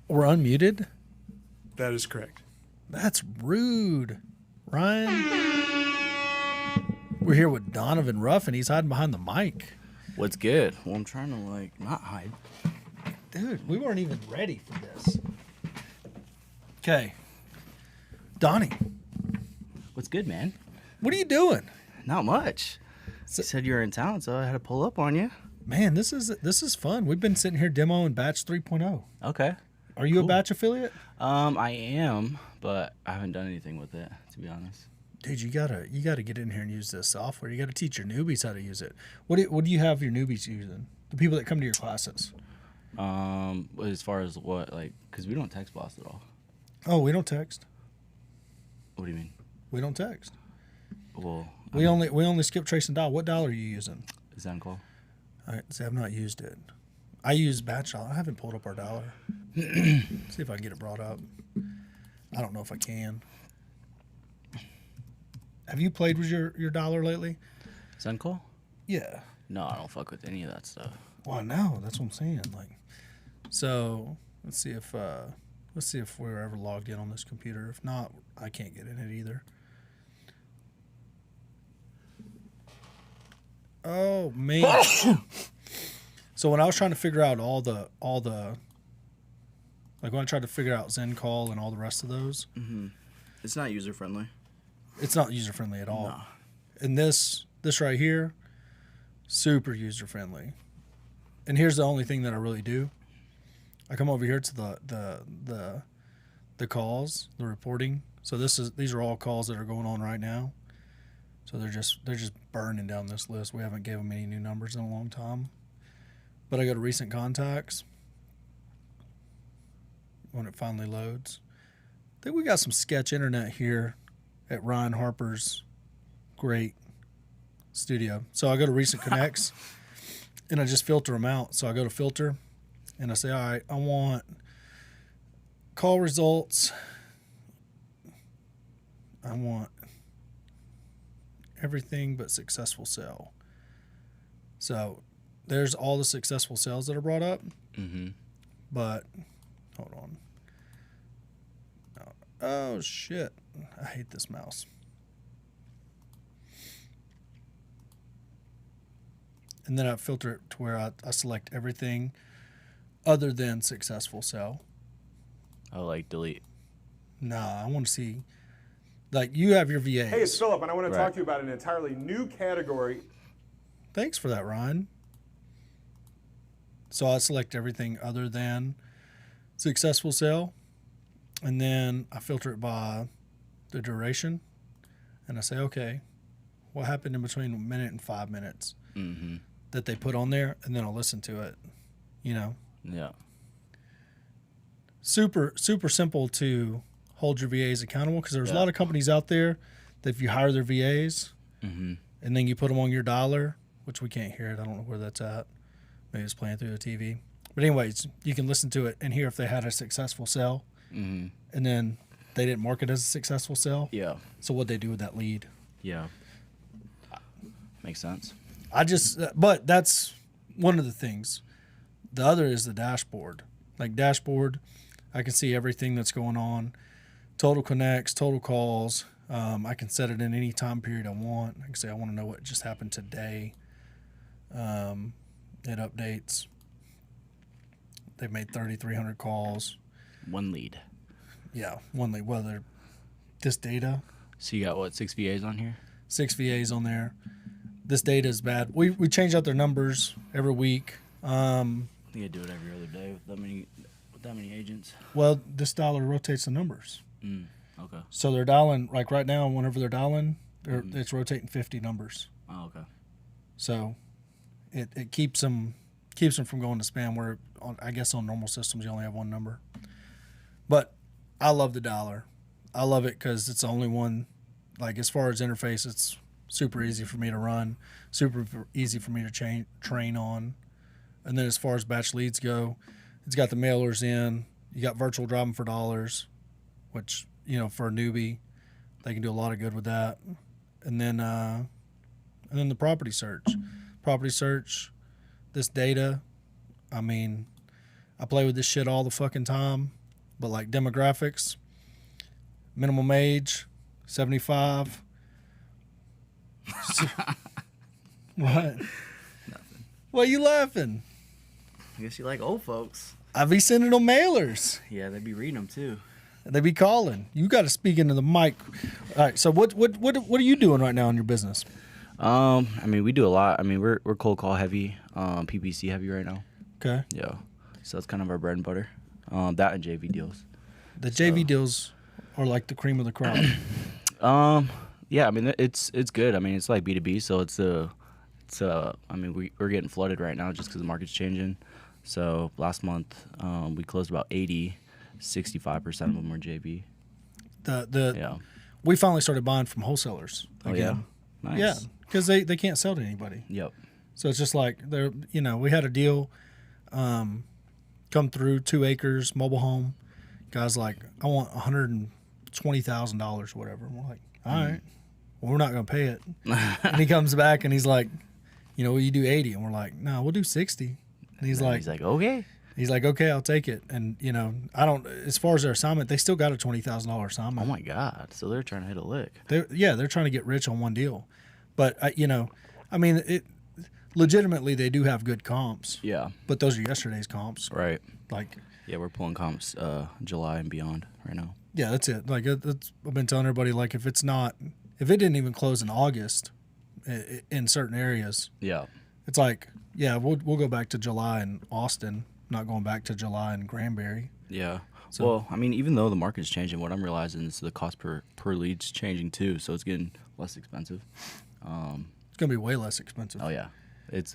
We're unmuted? That is correct. That's rude. Ryan? We're here with Donovan Ruffin. He's hiding behind the mic. What's good? Well, I'm trying to, not hide. Dude, we weren't even ready for this. Okay. Donnie. What's good, man? What are you doing? Not much. You said you were in town, so I had to pull up on you. Man, this is fun. We've been sitting here demoing Batch 3.0. Okay. Are you a Batch affiliate? I am, but I haven't done anything with it, to be honest. Dude, you gotta get in here and use this software. You gotta teach your newbies how to use it. What do you have your newbies using? The people that come to your classes. As far as what, because we don't text boss at all. Oh, we don't text. What do you mean? We don't text. Well, We only skip, trace, and dial. What dial are you using? Zen call. All right, see, I've not used it. I use Batch dial. I haven't pulled up our dialer. See if I can get it brought up. I don't know if I can. Have you played with your dialer lately? Zen call? Yeah. No, I don't fuck with any of that stuff. Well, no, that's what I'm saying. So let's see if we're ever logged in on this computer. If not, I can't get in it either. Oh man! So when I was trying to figure out all the when I tried to figure out Zen Call and all the rest of those, It's not user friendly. it's not user friendly at all. No. And this right here, super user friendly. And here's the only thing that I really do. I come over here to the calls, the reporting. So these are all calls that are going on right now. So they're just burning down this list. We haven't given them any new numbers in a long time. But I go to recent contacts when it finally loads. I think we got some sketch internet here at Ryan Harper's great studio. So I go to recent connects and I just filter them out. So I go to filter and I say, all right, I want call results. I want everything but successful sale. So there's all the successful sales that are brought up. Mm-hmm. But hold on. Oh shit. I hate this mouse. And then I filter it to where I select everything other than successful sale. Oh, delete. Nah, I want to see. You have your VAs. Hey, it's Philip, and I want to Right. talk to you about an entirely new category. Thanks for that, Ryan. So I select everything other than successful sale, and then I filter it by the duration, and I say, okay, what happened in between a minute and 5 minutes that they put on there, and then I'll listen to it, Yeah. Super, super simple to hold your VAs accountable because there's a lot of companies out there that if you hire their VAs and then you put them on your dialer, which we can't hear it. I don't know where that's at. Maybe it's playing through the TV. But anyways, you can listen to it and hear if they had a successful sale and then they didn't mark it as a successful sale. Yeah. So what'd they do with that lead? Yeah. Makes sense. But that's one of the things. The other is the dashboard. Dashboard, I can see everything that's going on. Total connects, total calls. I can set it in any time period I want. I can say I want to know what just happened today. It updates. They've made 3,300 calls. One lead. Yeah, one lead. Whether this data, So you got, 6 VAs on here? 6 VAs on there. This data is bad. We change out their numbers every week. I think I do it every other day with that many agents. Well, this dialer rotates the numbers. Okay. So they're dialing, right now, whenever they're dialing, it's rotating 50 numbers. Oh, okay. So it keeps them from going to spam where, I guess on normal systems, you only have one number. But I love the dialer. I love it because it's the only one, as far as interface, it's super easy for me to run, super easy for me to train on. And then as far as Batchleads go, it's got the mailers in. You got virtual driving for dollars, which, for a newbie, they can do a lot of good with that. And then the property search. This data, I play with this shit all the fucking time. But like demographics, minimum age, 75. What? Nothing. Why you laughing? I guess you like old folks. I be sending them mailers. Yeah, they be reading them too. They be calling. You got to speak into the mic. All right. So what are you doing right now in your business? I mean, we do a lot. I mean, we're cold call heavy, PPC heavy right now. Okay. Yeah. So that's kind of our bread and butter. That and JV deals. The JV deals are like the cream of the crop. Yeah. I mean, it's good. I mean, it's like B2B, so I mean, we're getting flooded right now just because the market's changing. So last month, we closed about 65% of them were JV. Yeah. We finally started buying from wholesalers again. Oh, yeah? Nice. Yeah, because they can't sell to anybody. Yep. So it's just like we had a deal come through, 2 acres, mobile home. Guy's like, I want $120,000 or whatever. And we're like, all right, well, we're not going to pay it. And he comes back and he's like, will you do 80? And we're like, no, we'll do 60. And he's like, okay. He's like, okay, I'll take it. And, I don't, as far as their assignment, they still got a $20,000 assignment. Oh my God. So they're trying to hit a lick. They're trying to get rich on one deal. But, I mean, legitimately, they do have good comps. Yeah. But those are yesterday's comps. Right. Like, yeah, we're pulling comps July and beyond right now. yeah, that's it. Like, I've been telling everybody, like, if it didn't even close in August in certain areas, Yeah. it's like, yeah, we'll go back to July in Austin, not going back to July in Granbury. Yeah. So- Well, I mean, even though the market's changing, what I'm realizing is the cost per lead's changing too, so it's getting less expensive. It's going to be way less expensive. Oh yeah, it's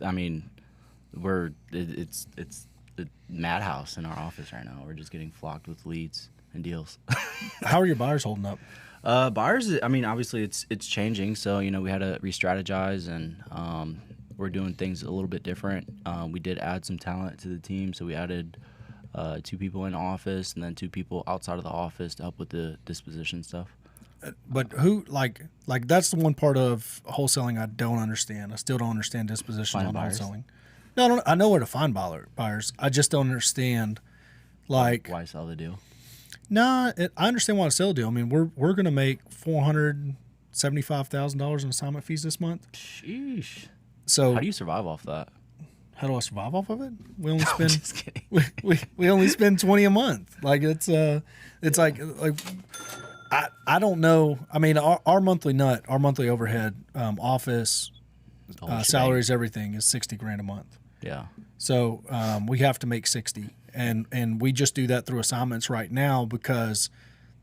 the madhouse in our office right now. We're just getting flocked with leads and deals. How are your buyers holding up? Buyers, I mean, obviously it's changing, so we had to re-strategize, and we're doing things a little bit different. We did add some talent to the team, so we added 2 people in the office and then 2 people outside of the office to help with the disposition stuff. But who, like that's the one part of wholesaling I don't understand. I still don't understand disposition Find on buyers? wholesaling. No, I know where to find buyers. I just don't understand, like, Why sell the deal? I understand why to sell a deal. I mean, we're going to make $475,000 in assignment fees this month. Sheesh. So How do you survive off that? how do I survive off of it? We only spend Just kidding. we only spend 20 a month. Like it's like I don't know. I mean, our monthly overhead, office, The whole shebang. salaries, everything is $60,000 a month. Yeah. So we have to make 60, and we just do that through assignments right now because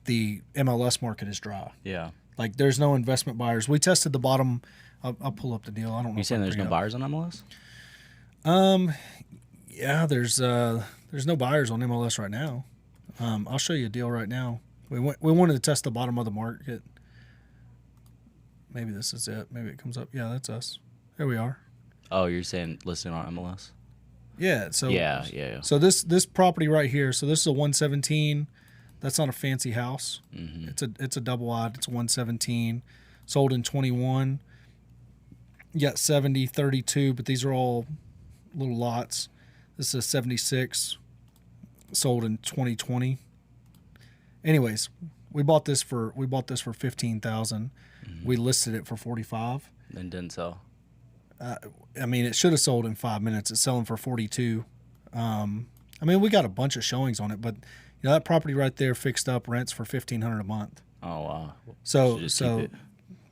the MLS market is dry. Yeah. Like there's no investment buyers. We tested the bottom. I'll pull up the deal. I don't know. You if saying I there's can no bring it buyers on MLS? up. Yeah, there's no buyers on MLS right now. I'll show you a deal right now. We wanted to test the bottom of the market. Maybe this is it. Maybe it comes up. Yeah, that's us. There we are. Oh, you're saying listing on MLS? Yeah. So Yeah. So this property right here. So this is a 117. That's not a fancy house. Mm-hmm. It's a double wide. It's a 117. Sold in 21. You got 70, 32, but these are all little lots. This is a 76. Sold in 2020. Anyways, we bought this for $15,000. Mm-hmm. We listed it for $45,000. And didn't sell. I mean, it should have sold in 5 minutes. It's selling for $42,000. I mean, we got a bunch of showings on it, but that property right there fixed up rents for $1,500 a month. Oh wow. So Should just keep it.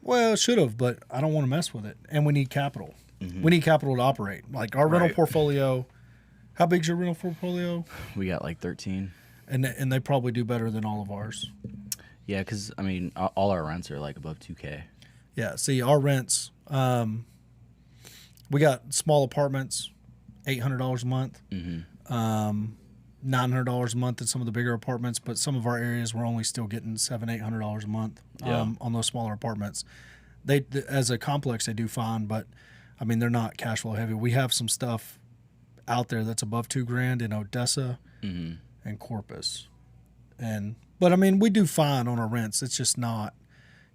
well, it should have, but I don't want to mess with it. And we need capital. Mm-hmm. We need capital to operate. Like our rental Right. portfolio. How big's your rental portfolio? We got like 13. And they probably do better than all of ours. Yeah, because I mean, all our rents are like above $2,000. Yeah. See, our rents. We got small apartments, $800 a month. Mm-hmm. $900 a month in some of the bigger apartments, but some of our areas we're only still getting $700-800 a month on those smaller apartments. They as a complex they do fine, but I mean they're not cash flow heavy. We have some stuff out there that's above $2,000 in Odessa Mm-hmm. and Corpus, but I mean we do fine on our rents. It's just not.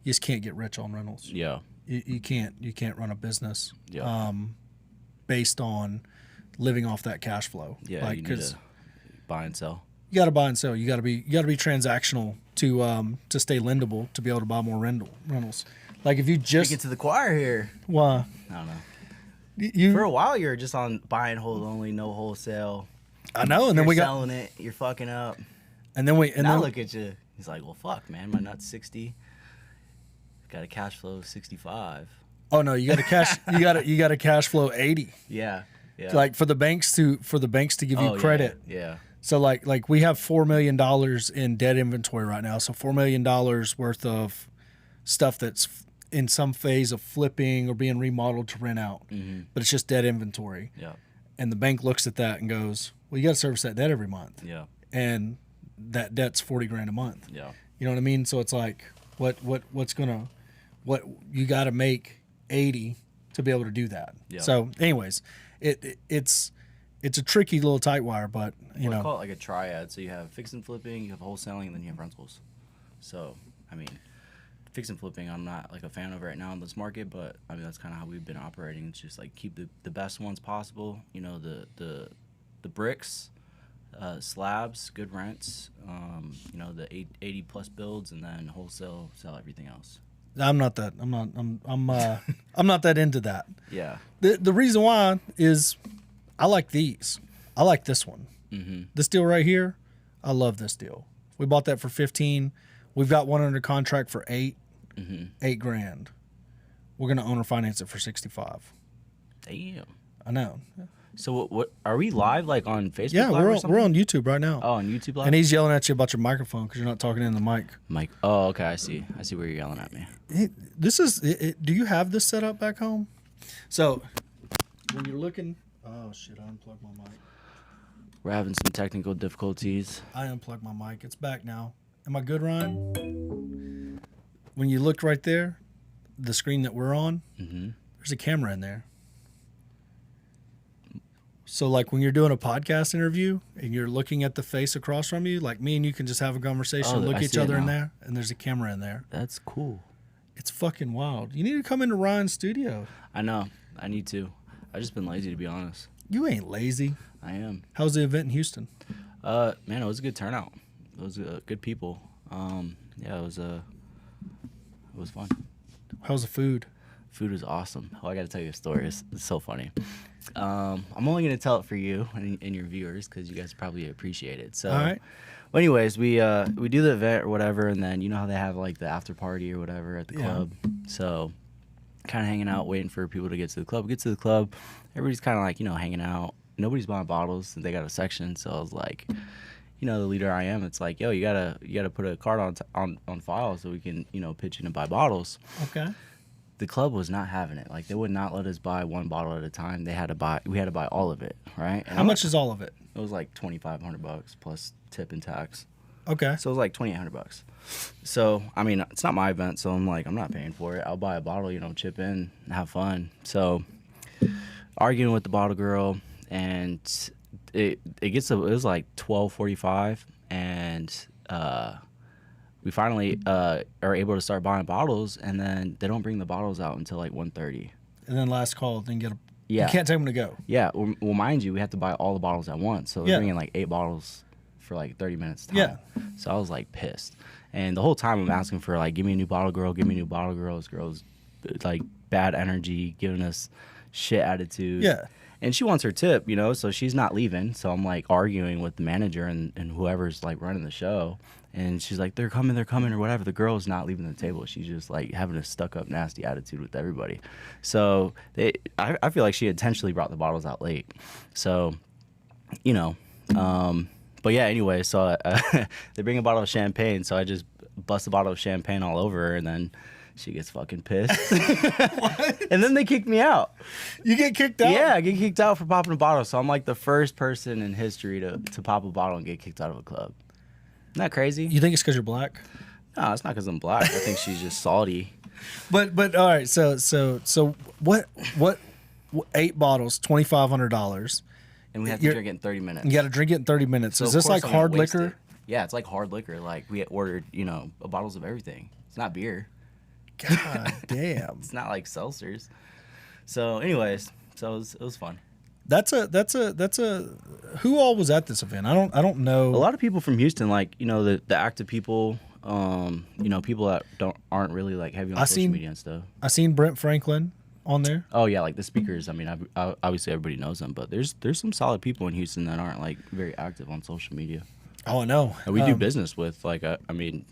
You just can't get rich on rentals. Yeah. You can't run a business Yeah. based on living off that cash flow. Yeah. Like You need 'cause to buy and sell. You got to buy and sell. You got to be transactional to stay lendable, to be able to buy more rentals. Like if you just Get to the choir here. why I don't know. you For a while, you're just on buy and hold only, no wholesale. I know, and You're then we got selling it. You're fucking up. and then we and Now then look at you. He's like, well, fuck, man. My nut's 60. Got a cash flow of 65. oh no, you got to cash you got to cash flow 80. Yeah. Yeah. Like for the banks to give you Oh, credit. Yeah. So like we have $4 million in dead inventory right now. So $4 million worth of stuff that's in some phase of flipping or being remodeled to rent out, but it's just dead inventory. Yeah. And the bank looks at that and goes, "Well, you got to service that debt every month." Yeah. And that debt's $40,000 a month. Yeah. You know what I mean? So it's like, what you got to make 80 to be able to do that. Yeah. So, anyways, it's a tricky little tight wire, but you Well, know, call it like a triad. So you have fix and flipping, you have wholesaling, and then you have rentals. So, I mean, fix and flipping, I'm not like a fan of right now in this market, but I mean that's kind of how we've been operating. It's just like keep the best ones possible. You know, the bricks, slabs, good rents. You know, the 80 plus builds, and then wholesale, sell everything else. I'm not that into that. Yeah. The reason why is I like these. I like this one. This deal right here, I love this deal. We bought that for 15. We've got one under contract for 8. $8,000. We're gonna owner finance it for 65. Damn. I know. So what are we live like on Facebook? Yeah, Live or we're something? on YouTube right now. Oh, on YouTube Live. And he's yelling at you about your microphone because you're not talking in the mic. Mike. Oh, okay. I see where you're yelling at me. Do you have this set up back home? So when you're looking, oh shit, I unplugged my mic. We're having some technical difficulties. I unplugged my mic. It's back now. Am I good, Ryan? When you look right there, the screen that we're on, there's a camera in there. So like when you're doing a podcast interview and you're looking at the face across from you, like me and you can just have a conversation, look I at each see it other in now. there, and there's a camera in there. That's cool. It's fucking wild. You need to come into Ryan's studio. I know. I need to. I've just been lazy, to be honest. You ain't lazy. I am. How was the event in Houston? Man, it was a good turnout. It was good people. Yeah, it was fun. How was the food? Food was awesome. Oh, I got to tell you a story. It's so funny. I'm only going to tell it for you and your viewers because you guys probably appreciate it. So, All right. Well, anyways, we do the event or whatever, and then you know how they have like the after party or whatever at the club. So, kind of hanging out, waiting for people to get to the club. Get to the club, everybody's kind of like hanging out. Nobody's buying bottles, and they got a section. So I was like, the leader I am. It's like, yo, you gotta put a card on file so we can pitch in and buy bottles. Okay. The club was not having it. Like they would not let us buy one bottle at a time. We had to buy all of it, right? And How much is all of it? It was like $2,500 plus tip and tax. Okay. So it was like $2,800. So I mean, it's not my event, so I'm like, I'm not paying for it. I'll buy a bottle, chip in, and have fun. So arguing with the bottle girl, and it was like 12:45, and we finally are able to start buying bottles, and then they don't bring the bottles out until like 1:30. And then last call, then get a. Yeah. You can't take them to go. Yeah. Well, mind you, we have to buy all the bottles at once, so they're bringing like 8 bottles for like 30 minutes time. Yeah. So I was like pissed, and the whole time I'm asking for like, give me a new bottle, girl, give me a new bottle, girl. This girl's like bad energy, giving us shit attitude. Yeah. And she wants her tip, so she's not leaving. So I'm like arguing with the manager and whoever's like running the show. And she's like, they're coming, or whatever. The girl's not leaving the table. She's just like having a stuck up, nasty attitude with everybody. So I feel like she intentionally brought the bottles out late. So, but yeah, anyway, so they bring a bottle of champagne. So I just bust a bottle of champagne all over her, and then she gets fucking pissed. And then they kicked me out. You get kicked out? Yeah, I get kicked out for popping a bottle. So I'm like the first person in history to pop a bottle and get kicked out of a club. Isn't that crazy? You think it's because you're black? No, it's not because I'm black. I think she's just salty. But all right. So what 8 bottles, $2,500. And we have to drink it in 30 minutes. You got to drink it in 30 minutes. So Is of this course like I'm gonna hard waste liquor? it. Yeah, it's like hard liquor. Like we ordered, bottles of everything. It's not beer. God damn. It's not like seltzers. So anyways, it was fun. That's a who all was at this event? I don't know. A lot of people from Houston, like, you know, the active people, you know, people that aren't really like heavy on social media and stuff. I seen Brent Franklin on there. Oh yeah, like the speakers. I mean, obviously everybody knows them, but there's some solid people in Houston that aren't like very active on social media. Oh, I know. And we do business with, like, I mean,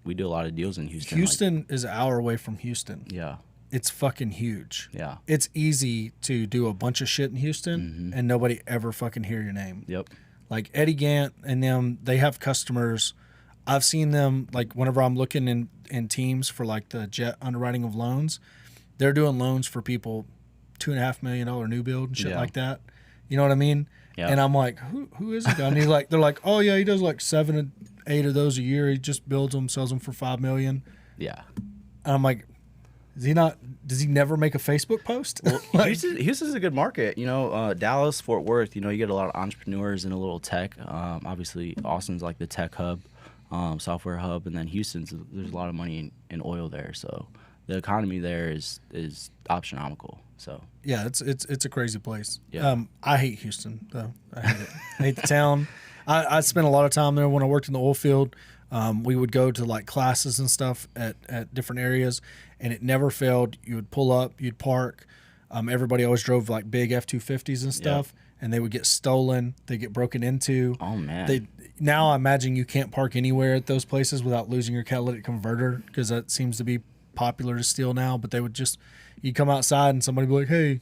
we do a lot of deals in Houston. Houston is an hour away from Houston. Yeah. It's fucking huge. Yeah. It's easy to do a bunch of shit in Houston and nobody ever fucking hear your name. Yep. Like Eddie Gant and them, they have customers. I've seen them, like, whenever I'm looking in teams for, like, the jet underwriting of loans, they're doing loans for people $2.5 million new build and shit like that. You know what I mean? Yeah. And I'm like, who is it? And they're like, oh yeah, he does like 7 or 8 of those a year. He just builds them, sells them for $5 million. Yeah. And I'm like, does he never make a Facebook post? Well, Houston's a good market. You know, Dallas, Fort Worth, you know, you get a lot of entrepreneurs and a little tech. Obviously, Austin's like the tech hub, software hub. And then Houston's, there's a lot of money in oil there. So the economy there is astronomical. So yeah, it's a crazy place. Yeah. I hate Houston though. I hate it. I hate the town. I spent a lot of time there when I worked in the oil field. We would go to like classes and stuff at different areas, and it never failed. You would pull up, you'd park. Everybody always drove like big F-250s and stuff, and they would get stolen. They get broken into. Oh man. Now I imagine you can't park anywhere at those places without losing your catalytic converter, because that seems to be popular to steal now. But they would just, you'd come outside and somebody would be like, hey,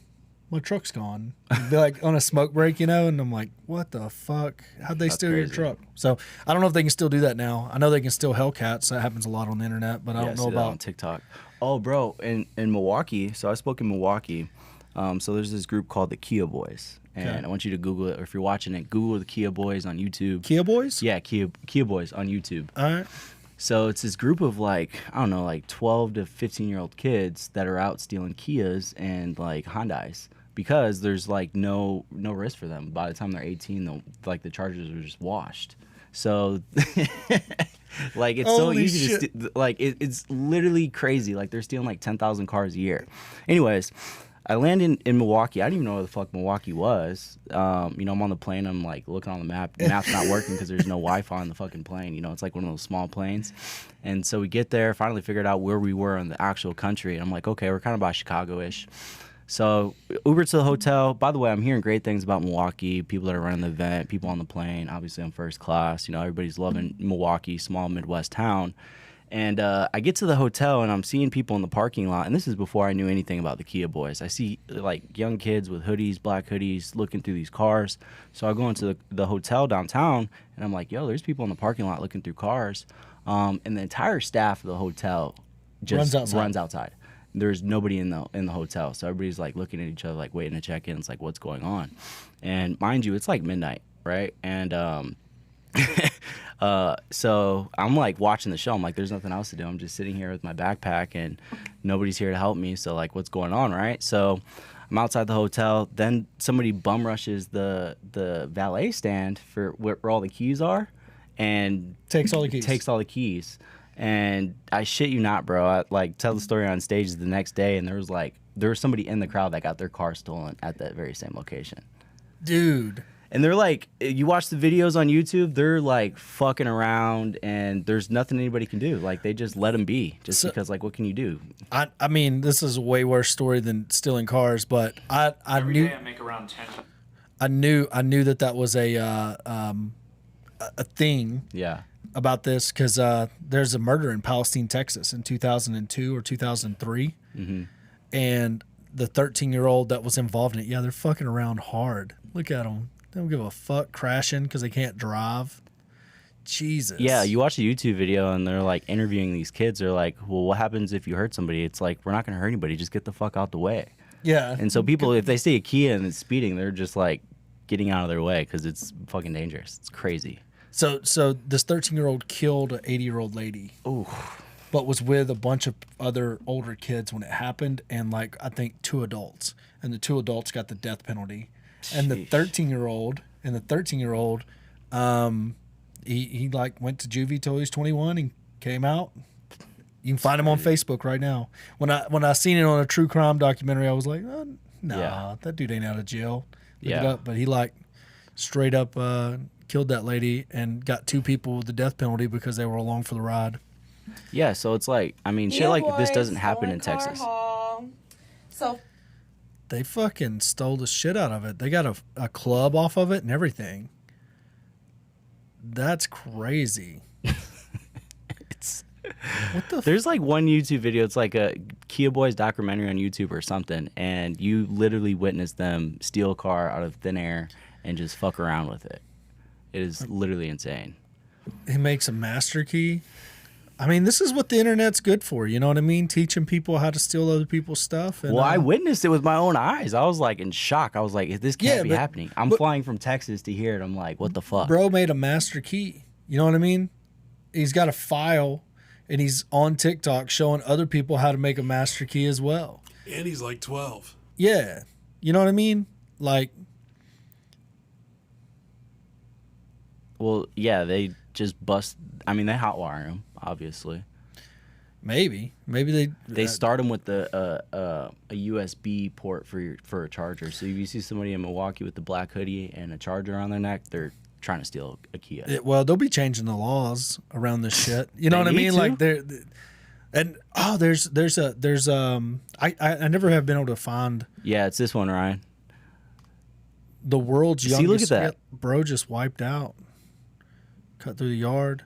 my truck's gone. It'd be like on a smoke break, you know, and I'm like, what the fuck? How'd they steal your truck? So I don't know if they can still do that now. I know they can steal Hellcats. That happens a lot on the internet, but I don't know about on TikTok. Oh, bro, in Milwaukee. So I spoke in Milwaukee. So there's this group called the Kia Boys, and I want you to Google it, or if you're watching it, Google the Kia Boys on YouTube. Kia Boys? Yeah, Kia Boys on YouTube. All right. So it's this group of like, I don't know, like 12 to 15-year-old kids that are out stealing Kias and like Hyundais, because there's like no risk for them. By the time they're 18, like the charges are just washed. So like it's so easy to like it's literally crazy. Like they're stealing like 10,000 cars a year. Anyways, I landed in Milwaukee. I didn't even know where the fuck Milwaukee was. You know, I'm on the plane. I'm like looking on the map. The map's not working because there's no Wi-Fi on the fucking plane. You know, it's like one of those small planes. And so we get there, finally figured out where we were in the actual country. And I'm like, okay, we're kind of by Chicago-ish. So Uber to the hotel. By the way, I'm hearing great things about Milwaukee. People that are running the event, people on the plane. Obviously, I'm first class. You know, everybody's loving Milwaukee, small Midwest town. And I get to the hotel, and I'm seeing people in the parking lot. And this is before I knew anything about the Kia Boys. I see like young kids with hoodies, black hoodies, looking through these cars. So I go into the hotel downtown, and I'm like, yo, there's people in the parking lot looking through cars. And the entire staff of the hotel just runs outside. There's nobody in the hotel. So everybody's like looking at each other, like waiting to check in. It's like, what's going on? And mind you, it's like midnight, right? And so I'm like watching the show. I'm like, there's nothing else to do. I'm just sitting here with my backpack and nobody's here to help me. So like, what's going on, right? So I'm outside the hotel. Then somebody bum rushes the valet stand for where all the keys are, and takes all the keys. And I shit you not, bro. I like tell the story on stage the next day, and there was somebody in the crowd that got their car stolen at that very same location. Dude. And they're like, you watch the videos on YouTube, they're like fucking around, and there's nothing anybody can do. Like they just let them be, because like, what can you do? I mean, this is a way worse story than stealing cars, but Every day I make around 10. I knew that was a thing. Yeah. About this, because there's a murder in Palestine, Texas in 2002 or 2003, and the 13-year-old that was involved in it, they're fucking around hard. Look at them. They don't give a fuck, crashing because they can't drive. Jesus. Yeah, you watch a YouTube video and they're like interviewing these kids. They're like, well, what happens if you hurt somebody? It's like, we're not going to hurt anybody. Just get the fuck out the way. Yeah. And so people, if they see a Kia and it's speeding, they're just like getting out of their way because it's fucking dangerous. It's crazy. So this 13-year-old killed an 80-year-old lady. Ooh. But was with a bunch of other older kids when it happened, and like I think 2 adults. And the 2 adults got the death penalty. And the 13-year-old he like went to juvie till he was 21 and came out. You can find him on Facebook right now. When I seen it on a true crime documentary, I was like, oh, nah, that dude ain't out of jail. look it Yeah. up, but he like straight up killed that lady and got 2 people with the death penalty because they were along for the ride. Yeah, so it's like, I mean, shit like this doesn't happen in Texas. So They fucking stole the shit out of it. They got a club off of it and everything. That's crazy. What the There's like one YouTube video. It's like a Kia Boys documentary on YouTube or something, and you literally witness them steal a car out of thin air and just fuck around with it. It is literally insane. He makes a master key. I mean, this is what the internet's good for. You know what I mean? Teaching people how to steal other people's stuff. And, Well, I witnessed it with my own eyes. I was like in shock. I was like, this can't be but- happening. I'm flying from Texas to here, and I'm like, what the fuck? Bro made a master key. You know what I mean? He's got a file, and he's on TikTok showing other people how to make a master key as well. And he's like 12. Yeah. You know what I mean? Like, Well, yeah, they just bust. I mean, they hotwire him, obviously. maybe They start them with a USB port for a charger. So if you see somebody in Milwaukee with the black hoodie and a charger on their neck, they're trying to steal a Kia. Well, they'll be changing the laws around this shit. You know They what I need mean? to. Like I never have been able to find Yeah, it's this one, Ryan. the world's See, youngest. look at that. Bro just wiped out, cut through the yard.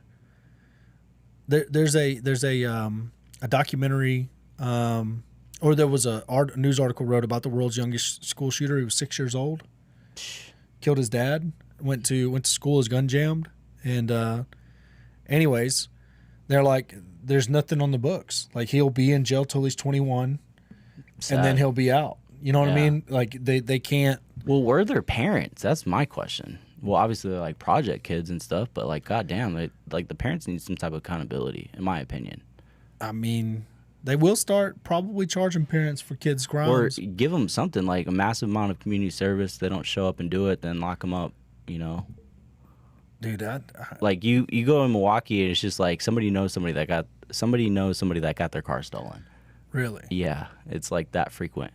There's a documentary, or there was a news article wrote about the world's youngest school shooter. He was 6 years old, killed his dad, went to school, his gun jammed, and anyways, they're like, there's nothing on the books. Like, he'll be in jail till he's 21, and then he'll be out. You know what I Yeah. mean? Like they can't. Well, where are their parents? That's my question. Well, obviously they're like project kids and stuff, but like, goddamn, like the parents need some type of accountability, in my opinion, I mean, they will start probably charging parents for kids' or crimes. give them something like a massive amount of community service. They don't show up and do it, then lock them up. You know, Dude, like you go in Milwaukee and it's just like somebody knows somebody that got their car stolen. really, Yeah, it's like that frequent.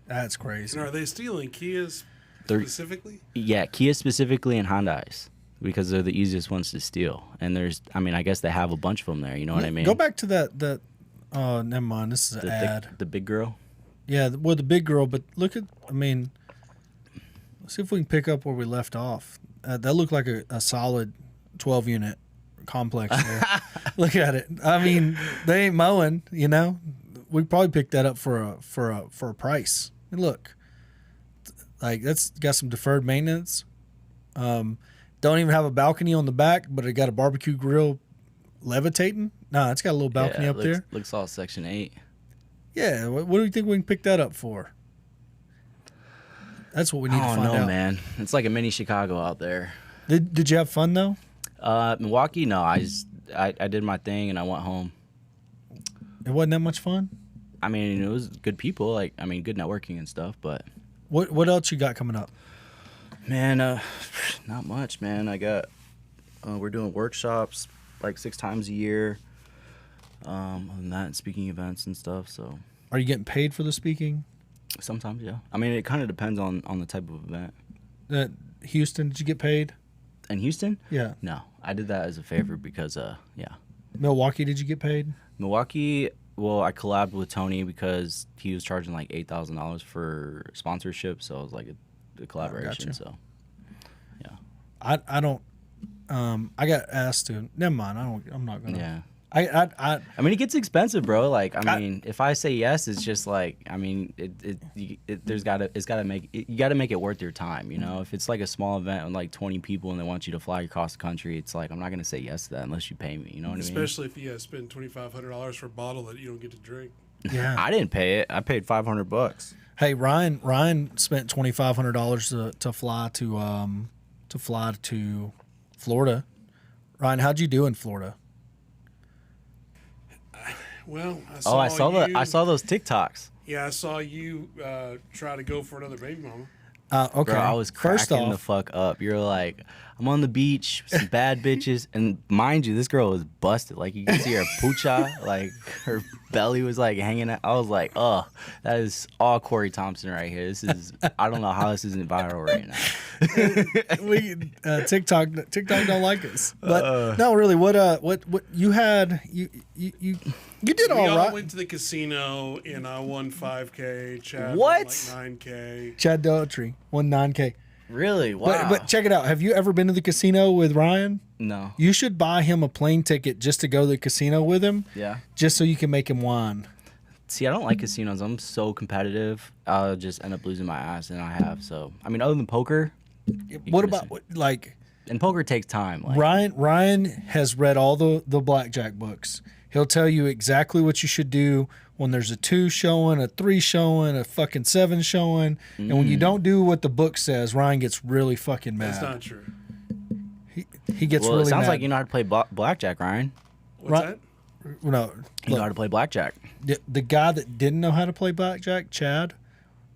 that's crazy. And are they stealing Kias They're- specifically? Yeah, Kia specifically and Hyundais because they're the easiest ones to steal. And I guess they have a bunch of them there. You know what I mean? Go back to that. Oh, never mind. This is an ad. The big girl. Yeah, well, the big girl. But look at. I mean, let's see if we can pick up where we left off. That looked like a solid 12-unit complex there. Look at it. I mean, they ain't mowing. You know, we probably picked that up for a price. And look, like that's got some deferred maintenance. Don't even have a balcony on the back, but it got a barbecue grill levitating. Nah, it's got a little balcony Yeah, up there. Looks all Section 8. Yeah, what do you think we can pick that up for? That's what we need to I find don't know, out. man. It's like a mini Chicago out there. Did you have fun though? Milwaukee, no. I did my thing and I went home. It wasn't that much fun. I mean, it was good people. Like, I mean, good networking and stuff. But What else you got coming up? man, not much, man. I got. We're doing workshops like 6 times a year. Other than that, speaking events and stuff. So Are you getting paid for the speaking? sometimes, yeah. I mean, it kind of depends on the type of event. Houston, did you get paid? In Houston, Yeah. no, I did that as a favor because, yeah. Milwaukee, did you get paid? Milwaukee, well, I collabed with Tony because he was charging like $8,000 for sponsorship, so it was like a collaboration. gotcha. So, yeah, I don't. I got asked to. Never mind. I'm not gonna. yeah. I I mean, it gets expensive, bro. Like, I mean, if I say yes, it's just like, I mean, you gotta make it worth your time, you know. If it's like a small event with like 20 people and they want you to fly across the country, it's like I'm not gonna say yes to that unless you pay me. You know what I mean? Especially if you spend $2,500 for a bottle that you don't get to drink. yeah. I didn't pay it. I paid $500. Hey, Ryan spent $2,500 to fly to Florida. Ryan, how'd you do in Florida? Well, I saw those TikToks. Yeah, I saw you try to go for another baby mama. Okay. Bro, I was First cracking off, the fuck up. You're like, I'm on the beach, some bad bitches, and mind you, this girl was busted. Like you can see her poocha, like her belly was like hanging out. I was like, oh, that is all Corey Thompson right here. This is I don't know how this isn't viral right now. TikTok don't like us. But no, really, what you had you did We all all right. went to the casino and I won 5K. Chad What? won like 9K. Chad Doherty won 9K. Really? Wow. But check it out. Have you ever been to the casino with Ryan? No. You should buy him a plane ticket just to go to the casino with him. Yeah. Just so you can make him whine. See, I don't like casinos. I'm so competitive. I'll just end up losing my ass, and I have. So, I mean, other than poker. What about like? And poker takes time. Like, Ryan has read all the blackjack books. He'll tell you exactly what you should do when there's a 2 showing, a 3 showing, a fucking 7 showing. And when you don't do what the book says, Ryan gets really fucking mad. That's not true. He gets well, really it sounds mad. like you know how to play blackjack, Ryan. What's Right. that? No, You know how to play blackjack. the guy that didn't know how to play blackjack, Chad,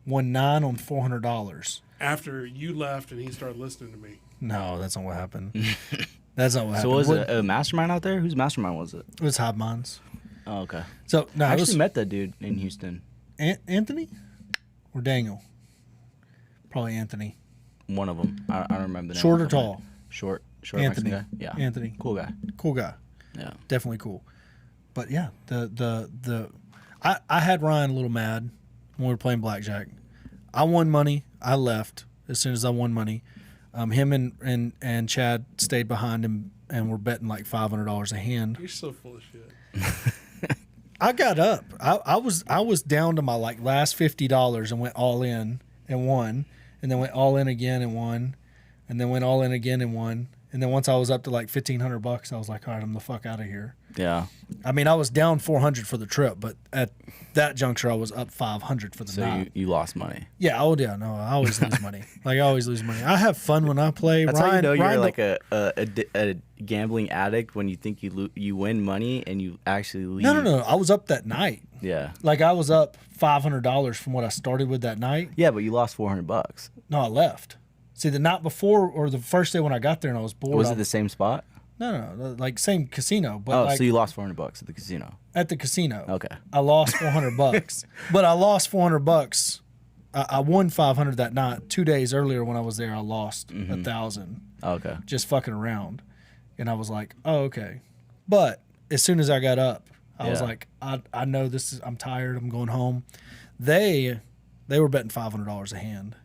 won 9 on $400. After you left and he started listening to me. No, that's not what happened. That's not what happened. So was it a mastermind out there? Whose mastermind was it? It was Hive Minds. Oh, okay. So no, I it actually was met that dude in Houston. Anthony or Daniel. Probably Anthony. One of them. I don't remember the name. Short or off the top of my tall? head. Short. Short Anthony. Mexican guy? Yeah. Anthony. Cool guy. Cool guy. Yeah. Definitely cool. But yeah, I had Ryan a little mad when we were playing blackjack. I won money. I left as soon as I won money. Him and Chad stayed behind him and were betting like $500 a hand. You're so full of shit. I got up. I was down to my like last $50 and went all in and won, and then went all in again and won, and then went all in again and won. And then once I was up to like $1,500, I was like, all right, I'm the fuck out of here. Yeah. I mean, I was down 400 for the trip, but at that juncture, I was up 500 for the So night. you lost money. Yeah, oh yeah, no, I always lose money. Like I always lose money. I have fun when I play. That's how you know you're Ryan like a gambling addict when you think you win money and you actually leave. No. I was up that night. Yeah. Like I was up $500 from what I started with that night. Yeah, but you lost $400. No, I left. See, the night before or the first day when I got there and I was bored. Was it the same spot? No, like same casino, but Oh, like so you lost $400 at the casino. at the casino. Okay. I lost $400, but I lost $400. I won 500 that night. 2 days earlier when I was there, I lost 1,000 Okay. just fucking around, and I was like, oh okay. But as soon as I got up, I was Yeah. like, I know this is. I'm tired. I'm going home. They were betting $500 a hand.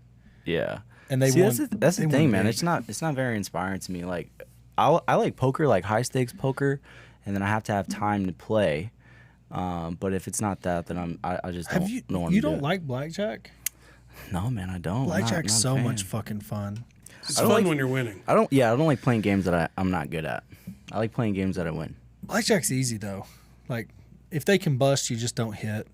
Yeah. And they See, won. that's the they thing, won man. big. It's not very inspiring to me. Like, I like poker, like high stakes poker, and then I have to have time to play. But if it's not that, then I just don't know what You to do. don't like blackjack? No, man, I don't. I'm Blackjack's not a so fan. much fucking fun. It's I don't fun like- when you're winning. I don't like playing games that I'm not good at. I like playing games that I win. Blackjack's easy though. Like if they can bust, you just don't hit.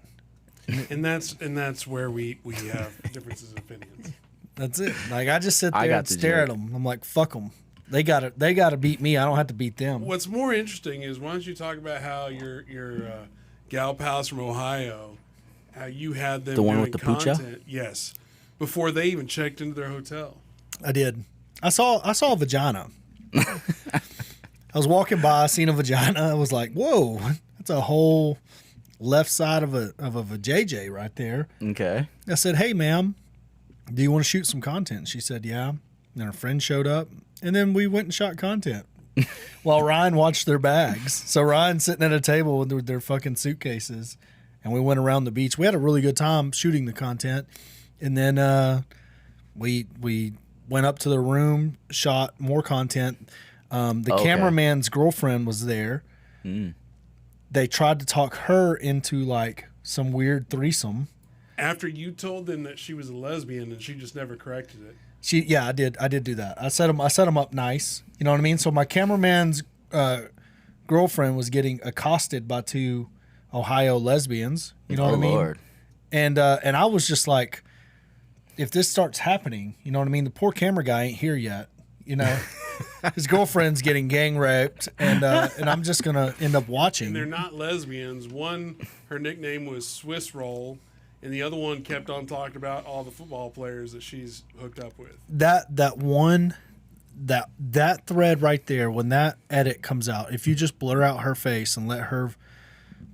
And that's where we have differences of opinions. That's it. Like I just sit I there got and the stare at joke. them. I'm like, fuck them. They gotta beat me. I don't have to beat them. What's more interesting is why don't you talk about how your gal pals from Ohio, how you had them The one doing with the poocha? content, yes, before they even checked into their hotel. I did. I saw a vagina. I was walking by, I seen a vagina. I was like, whoa, that's a whole left side of a JJ right there. Okay. I said, hey, ma'am, do you want to shoot some content? She said, yeah. And her friend showed up, and then we went and shot content while Ryan watched their bags. So Ryan's sitting at a table with their fucking suitcases, and we went around the beach. We had a really good time shooting the content, and then we went up to the room, shot more content. The Okay. cameraman's girlfriend was there. They tried to talk her into like some weird threesome. After you told them that she was a lesbian and she just never corrected it. I did do that. I set them up nice. You know what I mean? So my cameraman's girlfriend was getting accosted by 2 Ohio lesbians. You know what I mean? Lord. And I was just like, if this starts happening, you know what I mean? The poor camera guy ain't here yet. You know, his girlfriend's getting gang raped, and I'm just gonna end up watching. And they're not lesbians. One, her nickname was Swiss Roll, and the other one kept on talking about all the football players that she's hooked up with. That one that thread right there, when that edit comes out, if you just blur out her face and let her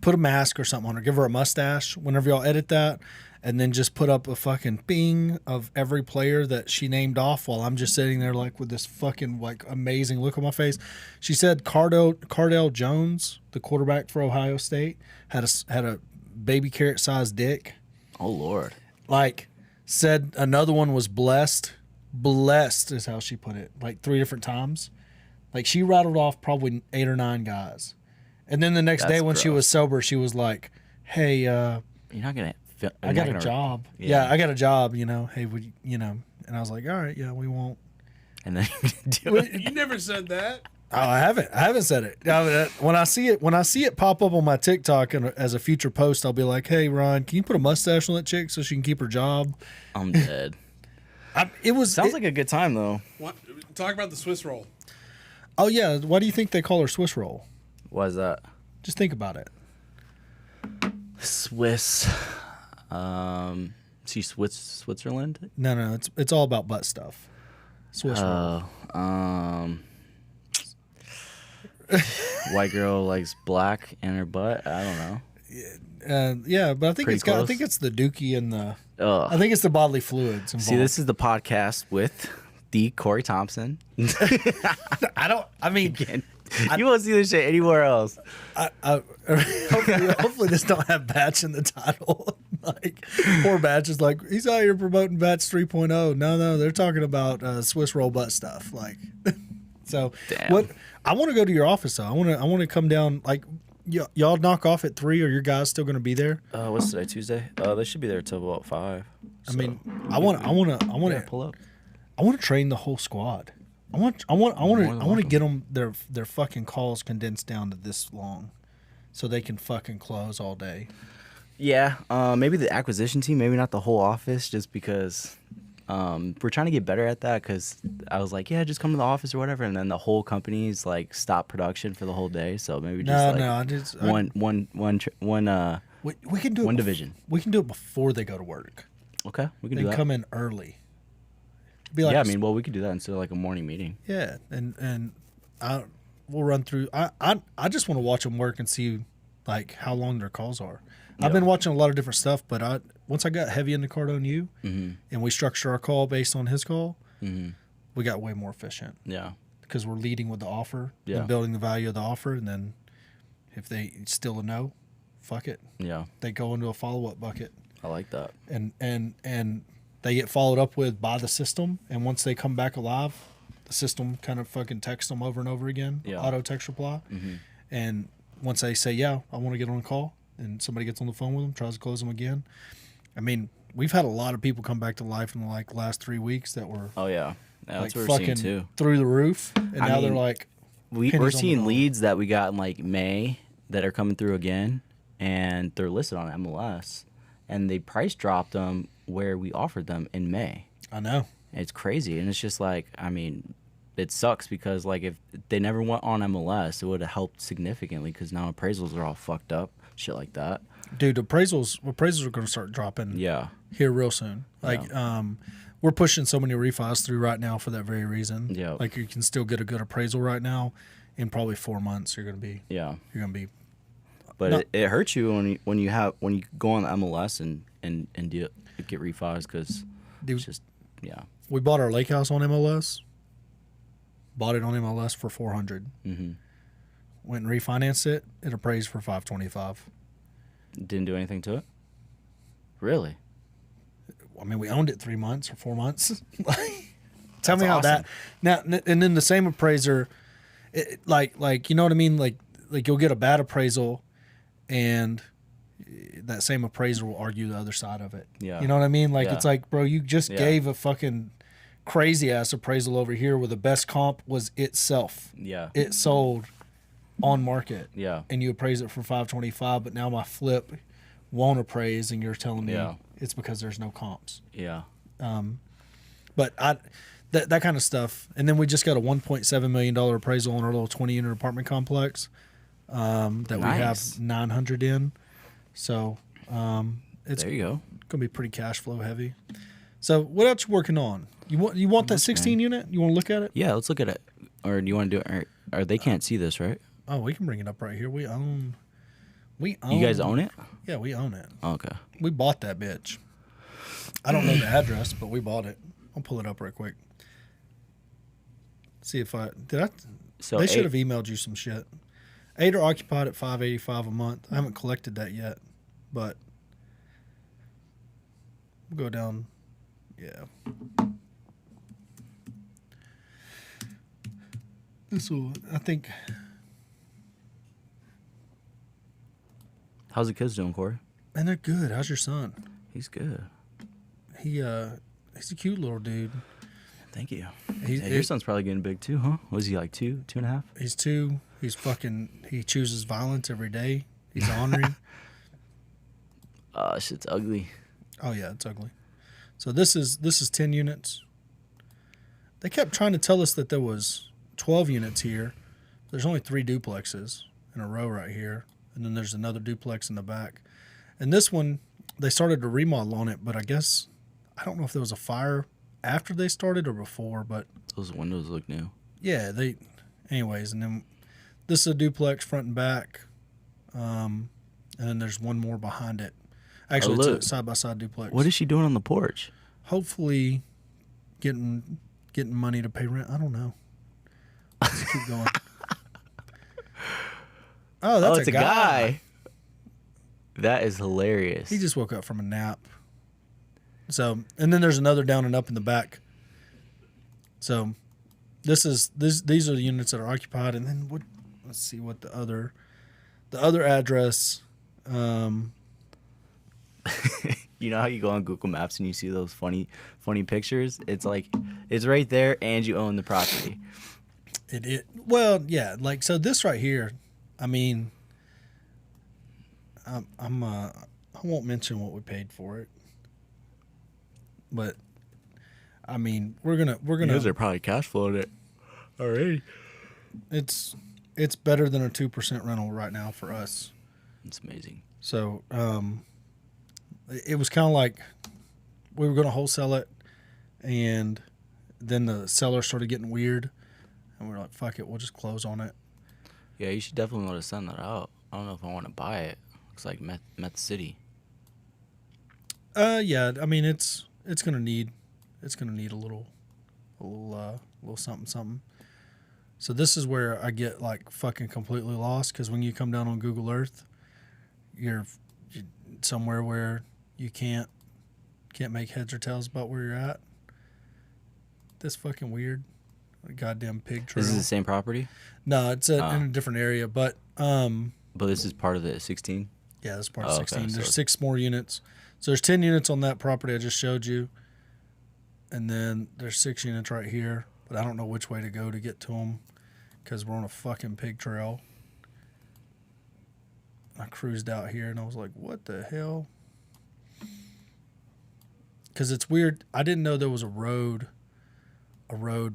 put a mask or something on her, give her a mustache whenever y'all edit that, and then just put up a fucking bing of every player that she named off while I'm just sitting there like with this fucking like amazing look on my face. She said Cardell Jones, the quarterback for Ohio State, had a baby carrot sized dick. Oh Lord. Like, said another one was blessed. Blessed is how she put it, like 3 different times. Like, she rattled off probably 8 or 9 guys. And then the next day when she was sober, she was like, hey, You're not gonna. I got a job. Yeah, I got a job, you know. Hey, would you know? And I was like, all right, yeah, we won't. And then do it. You never said that. Oh, I haven't said it. When I see it pop up on my TikTok and as a future post, I'll be like, hey, Ron, can you put a mustache on that chick so she can keep her job? I'm dead. Sounds like a good time though. Talk about the Swiss roll. Oh yeah, why do you think they call her Swiss roll? Why is that? Just think about it. Swiss. See Switzerland? No, it's all about butt stuff. Swiss roll. White girl likes black in her butt. I don't know. Yeah, but I think Pretty I close. think it's the dookie and the. Ugh. I think it's the bodily fluids involved. See, this is the podcast with the Corey Thompson. I mean, You won't see this shit anywhere else. hopefully this don't have Batch in the title. Like, poor Batch is like, he's out here promoting Batch 3.0. No, they're talking about Swiss roll butt stuff. Like, so Damn. what? I want to go to your office though. I want to come down. Like, y'all knock off at 3. Are your guys still going to be there? What's today? Tuesday? They should be there till about 5. I mean, I want to pull up. I want to train the whole squad. I want to get them their fucking calls condensed down to this long, so they can fucking close all day. Yeah, maybe the acquisition team, maybe not the whole office, just because we're trying to get better at that. Because I was like, yeah, just come to the office or whatever, and then the whole company's like stop production for the whole day. So maybe just We can do one it division. We can do it before they go to work. Okay, we can They do that. come in early. Be like Yeah, I mean, well, we could do that instead of like a morning meeting. yeah, and we'll run through. I just want to watch them work and see like how long their calls are. I've been watching a lot of different stuff, but once I got heavy into Cardone U, and we structure our call based on his call, we got way more efficient. Yeah. Because we're leading with the offer Yeah. and building the value of the offer, and then if they still a no, fuck it. Yeah. They go into a follow up bucket, I like that. and they get followed up with by the system, and once they come back alive, the system kind of fucking texts them over and over again, auto text reply, and once they say yeah, I want to get on a call, and somebody gets on the phone with them, tries to close them again. I mean, we've had a lot of people come back to life in the like last 3 weeks that were Oh yeah, like that's what we're fucking seeing too. through the roof, and now they're mean, like We're pennies on the seeing dollar. leads that we got in like May that are coming through again, and they're listed on MLS, and they price dropped them where we offered them in May. I know. It's crazy, and it's just like, I mean, it sucks because like if they never went on MLS, it would have helped significantly because now appraisals are all fucked up, shit like that. Dude, appraisals are going to start dropping Yeah, here real soon. Like, we're pushing so many refis through right now for that very reason. Yeah. Like, you can still get a good appraisal right now. In probably 4 months, you're going to be. but No. it hurts you when you go on the MLS and get refis because Dude, it's just we bought our lake house on MLS. Bought it on MLS for $400. Went and refinanced it. It appraised for $525. Didn't do anything to it. Really? I mean, we owned it 3 months or 4 months. Tell me how awesome. that. Now, and then the same appraiser, like you know what I mean? Like you'll get a bad appraisal, and that same appraiser will argue the other side of it. Yeah. You know what I mean? Like, Yeah. it's like, bro, you just Yeah. gave a fucking crazy ass appraisal over here where the best comp was itself. Yeah. It sold on market. Yeah. And you appraise it for $525, but now my flip won't appraise, and you're telling me Yeah. it's because there's no comps. Yeah. But that kind of stuff. And then we just got a $1.7 million appraisal on our little 20-unit apartment complex that we have Nice. 900 in. So it's There you go. going to be pretty cash flow heavy. So what else you working on? You want that 16 unit? You want to look at it? Yeah, let's look at it. Or do you want to do it? Or they can't see this, right? Oh, we can bring it up right here. We own. You guys own it? Yeah, we own it. Okay. We bought that bitch. I don't know the address, but we bought it. I'll pull it up right quick. See if I did. So They should have emailed you some shit. 8 are occupied at $585 a month. I haven't collected that yet, but we'll go down. Yeah. This will, I think. How's the kids doing, Corey? And they're good. How's your son? He's good. He's a cute little dude. Thank you. He, Your son's probably getting big too, huh? Was he like 2.5? He's 2. He's he chooses violence every day. He's ornery. Shit's ugly. Oh yeah, it's ugly. So this is 10 units. They kept trying to tell us that there was 12 units here. There's only 3 duplexes in a row right here, and then there's another duplex in the back. And this one, they started to remodel on it, but I guess I don't know if there was a fire after they started or before, but Those windows look new. yeah, anyways, and then this is a duplex front and back. And then there's one more behind it. Actually, it's a side-by-side duplex. What is she doing on the porch? Hopefully getting money to pay rent. I don't know. Let's keep going. Oh, that's it's a guy. That is hilarious. He just woke up from a nap. So, and then there's another down and up in the back. So, these are the units that are occupied, and then let's see what the other address. You know how you go on Google Maps and you see those funny pictures? It's like it's right there, and you own the property. Well, yeah, like so. This right here, I mean, I won't mention what we paid for it, but I mean, we're gonna. You guys are probably cash flowed it already. It's better than a 2% rental right now for us. It's amazing. So, it was kind of like we were going to wholesale it, and then the seller started getting weird, and we were like, fuck it, we'll just close on it. Yeah, you should definitely want to send that out. I don't know if I want to buy it. Looks like Meth City. Yeah, I mean it's gonna need a little something. So this is where I get like fucking completely lost, because when you come down on Google Earth, you're somewhere where you can't make heads or tails about where you're at. That's fucking weird. A goddamn pig trail. This is the same property? No, it's in a different area, but this is part of the 16? Yeah, that's part of 16. Okay, there's 6 more units. So there's 10 units on that property I just showed you, and then there's 6 units right here, but I don't know which way to go to get to them because we're on a fucking pig trail. I cruised out here and I was like, what the hell? Because it's weird. I didn't know there was a road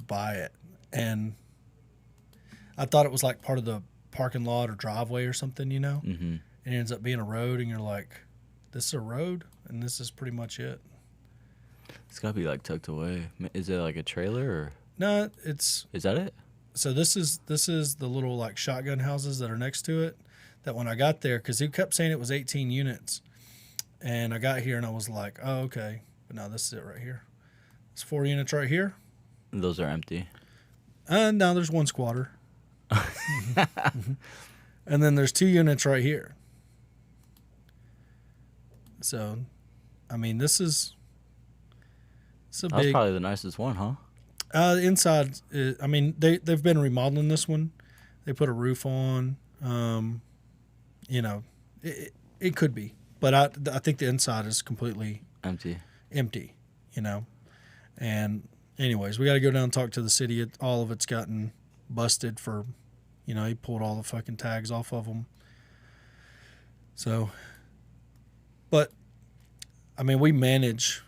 by it, and I thought it was like part of the parking lot or driveway or something, you know? Mm-hmm. And it ends up being a road, and you're like, this is a road, and this is pretty much it. It's got to be like tucked away. Is it like a trailer or? No, it's... Is that it? So this is the little like shotgun houses that are next to it. That when I got there, because he kept saying it was 18 units, and I got here and I was like, oh, okay. But no, this is it right here. It's 4 units right here. Those are empty. No, there's 1 squatter. Mm-hmm. And then there's 2 units right here. So, I mean, this is... It's a That's big... probably the nicest one, huh? The inside, I mean, they've been remodeling this one. They put a roof on. You know, it could be, but I think the inside is completely empty. You know, and anyways, we got to go down and talk to the city. All of it's gotten busted for, you know, he pulled all the fucking tags off of them. So, but I mean, we manage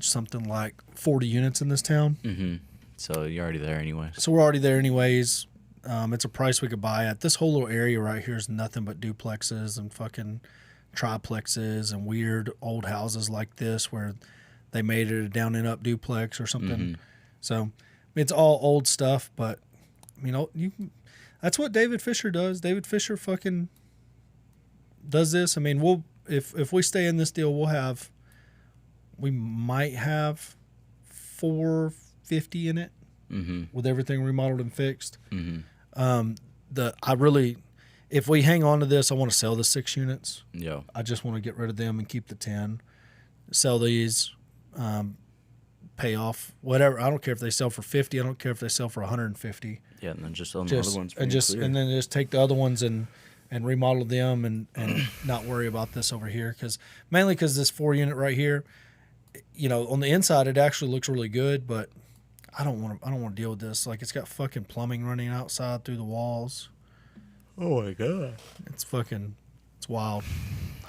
something like 40 units in this town. Mm-hmm. So you're already there anyway. So we're already there anyways. It's a price we could buy at. This whole little area right here is nothing but duplexes and fucking triplexes and weird old houses like this where they made it a down and up duplex or something. Mm-hmm. So it's all old stuff, but that's what David Fisher does. David Fisher fucking does this. I mean, if we stay in this deal, we might have 450 in it with everything remodeled and fixed. If we hang on to this, I want to sell the 6 units. Yeah. I just want to get rid of them and keep the 10. Sell these, pay off whatever. I don't care if they sell for 50. I don't care if they sell for 150. Yeah, and then just sell the other ones. And then just take the other ones and remodel them and not worry about this over here. Mainly because this 4-unit right here, on the inside it actually looks really good, but I don't want to deal with this. Like, it's got fucking plumbing running outside through the walls. Oh my god, it's wild.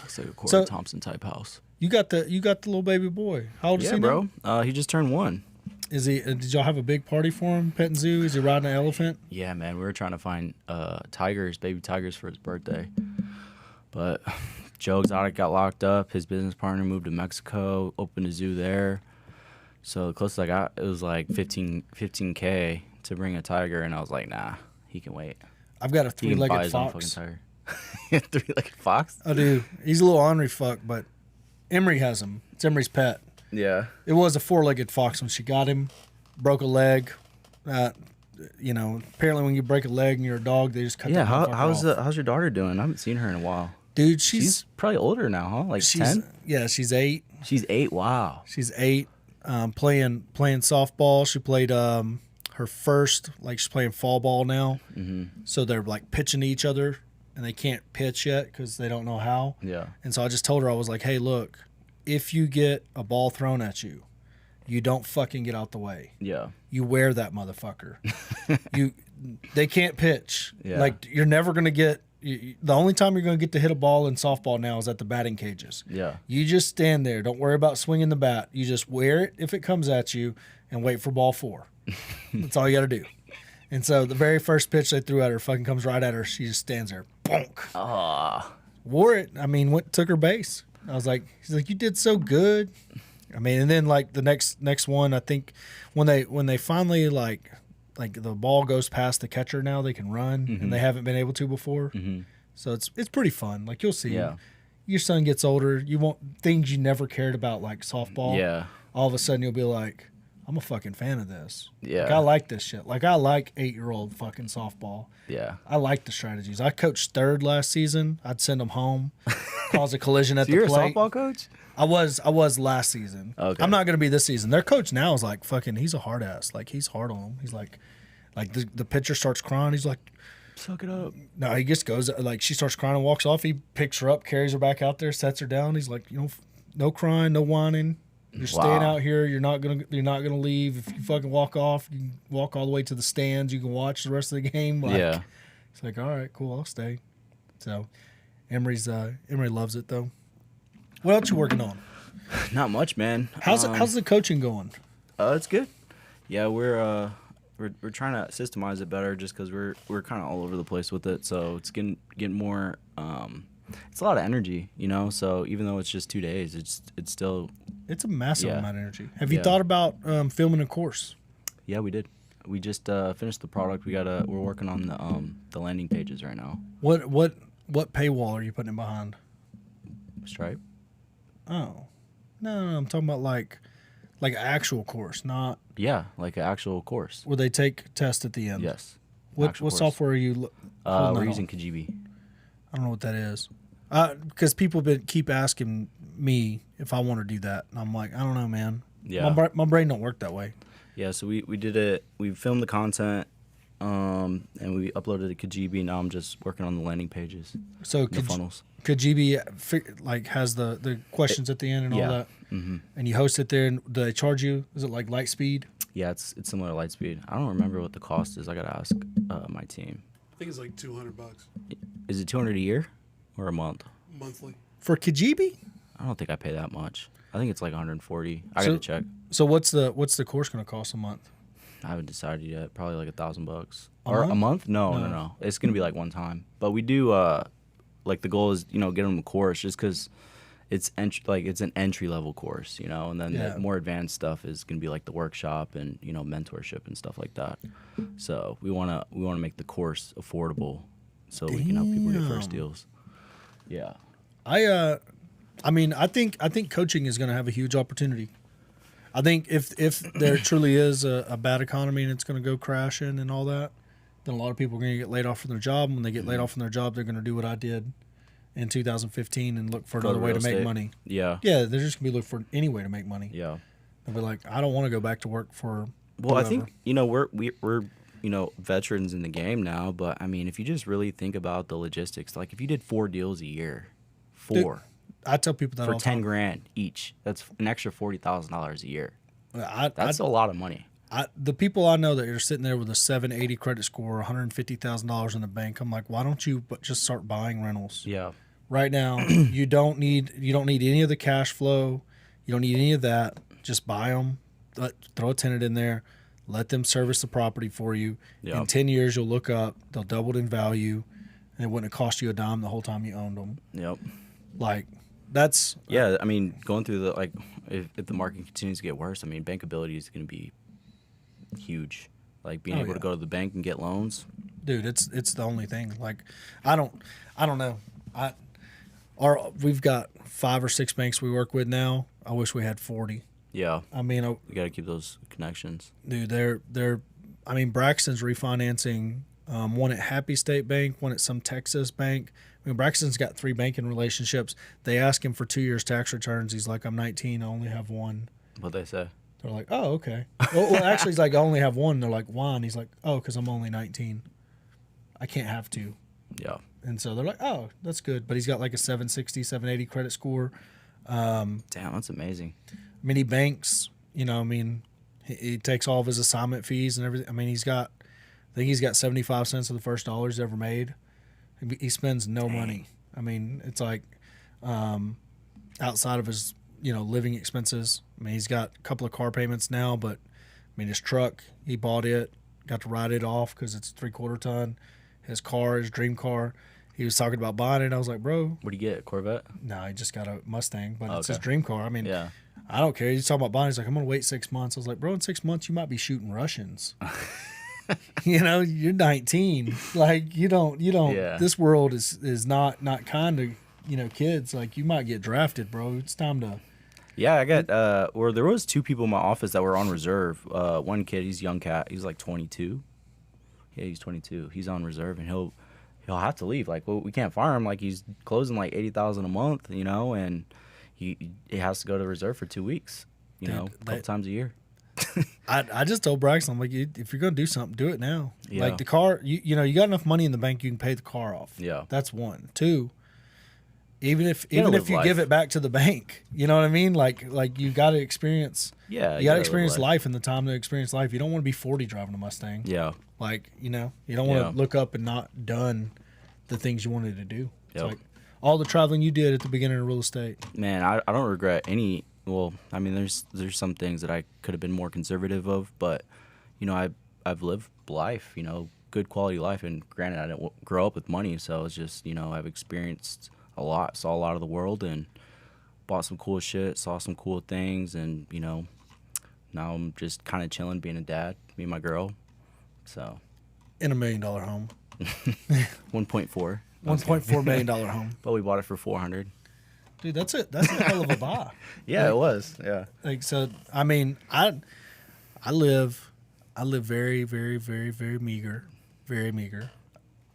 Looks like a Corey Thompson type house. You got the little baby boy. How old is he now? bro? He just turned 1. Is he? Did y'all have a big party for him? Petting zoo? Is he riding an elephant? Yeah, man. We were trying to find baby tigers for his birthday, but Joe Exotic got locked up. His business partner moved to Mexico, opened a zoo there. So the closest I got, it was like $15K to bring a tiger, and I was like, nah, he can wait. I've got a 3-legged fox. Fucking tiger. 3-legged fox? I do. He's a little ornery fuck, but Emery has him. It's Emery's pet. Yeah. It was a 4-legged fox when she got him. Broke a leg. Apparently when you break a leg and you're a dog, they just cut that motherfucker off. How's your daughter doing? I haven't seen her in a while. Dude, she's probably older now, huh? Like 10? Yeah, she's 8. She's 8. Wow. She's 8. Playing softball. She played her first, she's playing fall ball now. So they're pitching to each other, and they can't pitch yet because they don't know how. Yeah. And so I just told her, I was like, hey, look, if you get a ball thrown at you, you don't fucking get out the way. Yeah. You wear that motherfucker. They can't pitch. Yeah. You're never going to get. The only time you're going to get to hit a ball in softball now is at the batting cages. Yeah. You just stand there. Don't worry about swinging the bat. You just wear it if it comes at you and wait for ball 4. That's all you got to do. And so the very first pitch they threw at her fucking comes right at her. She just stands there. Bonk. Wore it. I mean, took her base. I was like, he's like, you did so good. I mean, and then the next one, I think when they finally the ball goes past the catcher now, they can run, and they haven't been able to before. So it's pretty fun. You'll see. Yeah. Your son gets older, you want things you never cared about, like softball. Yeah. All of a sudden you'll be like, I'm a fucking fan of this. Yeah. I like this shit. I like 8-year-old fucking softball. Yeah. I like the strategies. I coached third last season. I'd send them home, cause a collision at the plate. plate. You're a softball coach? I was last season. Okay. I'm not gonna be this season. Their coach now is fucking. He's a hard ass. He's hard on them. He's like the pitcher starts crying. He's like, suck it up. No, he just goes she starts crying and walks off. He picks her up, carries her back out there, sets her down. He's like, no crying, no whining. You're staying out here. You're not gonna leave. If you fucking walk off, you can walk all the way to the stands. You can watch the rest of the game. Yeah. It's like, all right, cool, I'll stay. So, Emery loves it though. What else you working on? Not much, man. How's the coaching going? It's good. Yeah, we're trying to systemize it better, just because we're kind of all over the place with it. So it's getting more. It's a lot of energy, So even though it's just 2 days, it's still. It's a massive amount of energy. Have you thought about filming a course? Yeah, we did. We just finished the product. We're working on the landing pages right now. What paywall are you putting it behind? Stripe. Oh, no, I'm talking about like an actual course, not. Yeah, like an actual course. Where they take tests at the end. Yes. What software are you? We're using Kajibi. I don't know what that is. Because people keep asking me if I want to do that, and I'm like, I don't know, man. Yeah. My brain don't work that way. Yeah, so we did it. We filmed the content, and we uploaded it to Kajibi. Now I'm just working on the landing pages. So the funnels. Kajibi has the questions at the end and all that. Mm-hmm. And you host it there. And do they charge you? Is it like Lightspeed? Yeah, it's similar to Lightspeed. I don't remember what the cost is. I gotta ask my team. I think it's like $200. Is it $200 a year or a month? Monthly. For Kajibi? I don't think I pay that much. I think it's like $140. I gotta check. So what's the course gonna cost a month? I haven't decided yet. Probably like $1,000. Or a month? No. It's gonna be like one time. But we do the goal is get them a course, just because it's it's an entry level course, you know, and then Yeah. the more advanced stuff is going to be like the workshop and, you know, mentorship and stuff like that. So we want to make the course affordable so we can help people get first Damn. deals. Yeah. I mean, I think coaching is going to have a huge opportunity. I think if there truly is a bad economy and it's going to go crashing and all that, then a lot of people are going to get laid off from their job. And when they get laid off from their job, they're going to do what I did in 2015 and look for Go to another way to real make estate. money. Yeah. Yeah, they're just going to be looking for any way to make money. Yeah. They'll be like, I don't want to go back to work for. Well, I whoever. think, you know, we're you know, veterans in the game now, but I mean, if you just really think about the logistics, like if you did 4 deals a year, Dude, 4 I tell people that for all the 10 time. grand each, that's an extra $40,000 a year. I, That's a lot of money. the people I know that are sitting there with a 780 credit score, $150,000 in the bank, I'm like, why don't you just start buying rentals? Yeah. Right now, you don't need any of the cash flow. You don't need any of that. Just buy them. Throw a tenant in there. Let them service the property for you. Yeah. In 10 years, you'll look up. They'll double in value, and it wouldn't have cost you a dime the whole time you owned them. Yep. Like, that's Yeah, I mean, going through the, like, if the market continues to get worse, I mean, bankability is going to be huge. Like, being Oh, able yeah. to go to the bank and get loans. dude. It's the only thing. Like, I don't know. We've got 5 or 6 banks we work with now. I wish we had 40. Yeah. I mean, You got to keep those connections. dude, they're. I mean, Braxton's refinancing one at Happy State Bank, one at some Texas bank. I mean, Braxton's got 3 banking relationships. They ask him for 2 years tax returns. He's like, I'm 19. I only have one. What they say? They're like, oh, okay. well, actually, he's like, I only have one. They're like, why? And he's like, oh, because I'm only 19. I can't have 2. Yeah. And so they're like, oh, that's good. But he's got like a 760, 780 credit score. Damn, that's amazing. Many banks, you know, I mean, he takes all of his assignment fees and everything. I mean, I think he's got 75 cents of the first dollar he's ever made. He spends no money. I mean, it's like outside of his, you know, living expenses. I mean, he's got a couple of car payments now, but I mean, his truck, he bought it, got to ride it off because it's a 3/4 ton. His car, his dream car, he was talking about buying it. I was like, bro, What do you get? Corvette? no, he just got a Mustang, but it's Okay. his dream car. I mean, Yeah. I don't care. He's talking about buying. He's like, I'm going to wait 6 months. I was like, bro, in 6 months, you might be shooting Russians. You know, you're 19. Like, you don't, Yeah. this world is not kind to, you know, kids. Like, you might get drafted, bro. It's time to. Yeah, I got there was 2 people in my office that were on reserve. One kid, he's a young cat. He's like 22. Yeah, he's 22. He's on reserve, and he'll have to leave. Like, well, we can't fire him. Like, he's closing like $80,000 a month, you know, and he has to go to reserve for 2 weeks, you Dude, know, a couple times a year. I just told Braxton, I'm like, if you're going to do something, do it now. Yeah. Like, the car, you know, you got enough money in the bank, you can pay the car off. Yeah. That's one. 2, even if live you life. give it back to the bank, you know what I mean? Like you got to experience. Yeah, You got to experience life in the time to experience life. You don't want to be 40 driving a Mustang. Yeah, Like, you know, you don't want Yeah. to look up and not done the things you wanted to do. It's Yep. like all the traveling you did at the beginning of real estate. man, I don't regret any. Well, I mean, there's some things that I could have been more conservative of, but you know, I've lived life, you know, good quality life, and granted, I didn't grow up with money, so it's just, you know, I've experienced a lot, saw a lot of the world, and bought some cool shit, saw some cool things, and you know, now I'm just kind of chilling, being a dad, me and my girl. So In $1 million home. 1.4, $1.4 million home. but we bought it for 400. Dude, that's it. That's a hell of a buy. Yeah, it was. Yeah. Like, so, I mean, I live very, very, very, very meager. Very meager.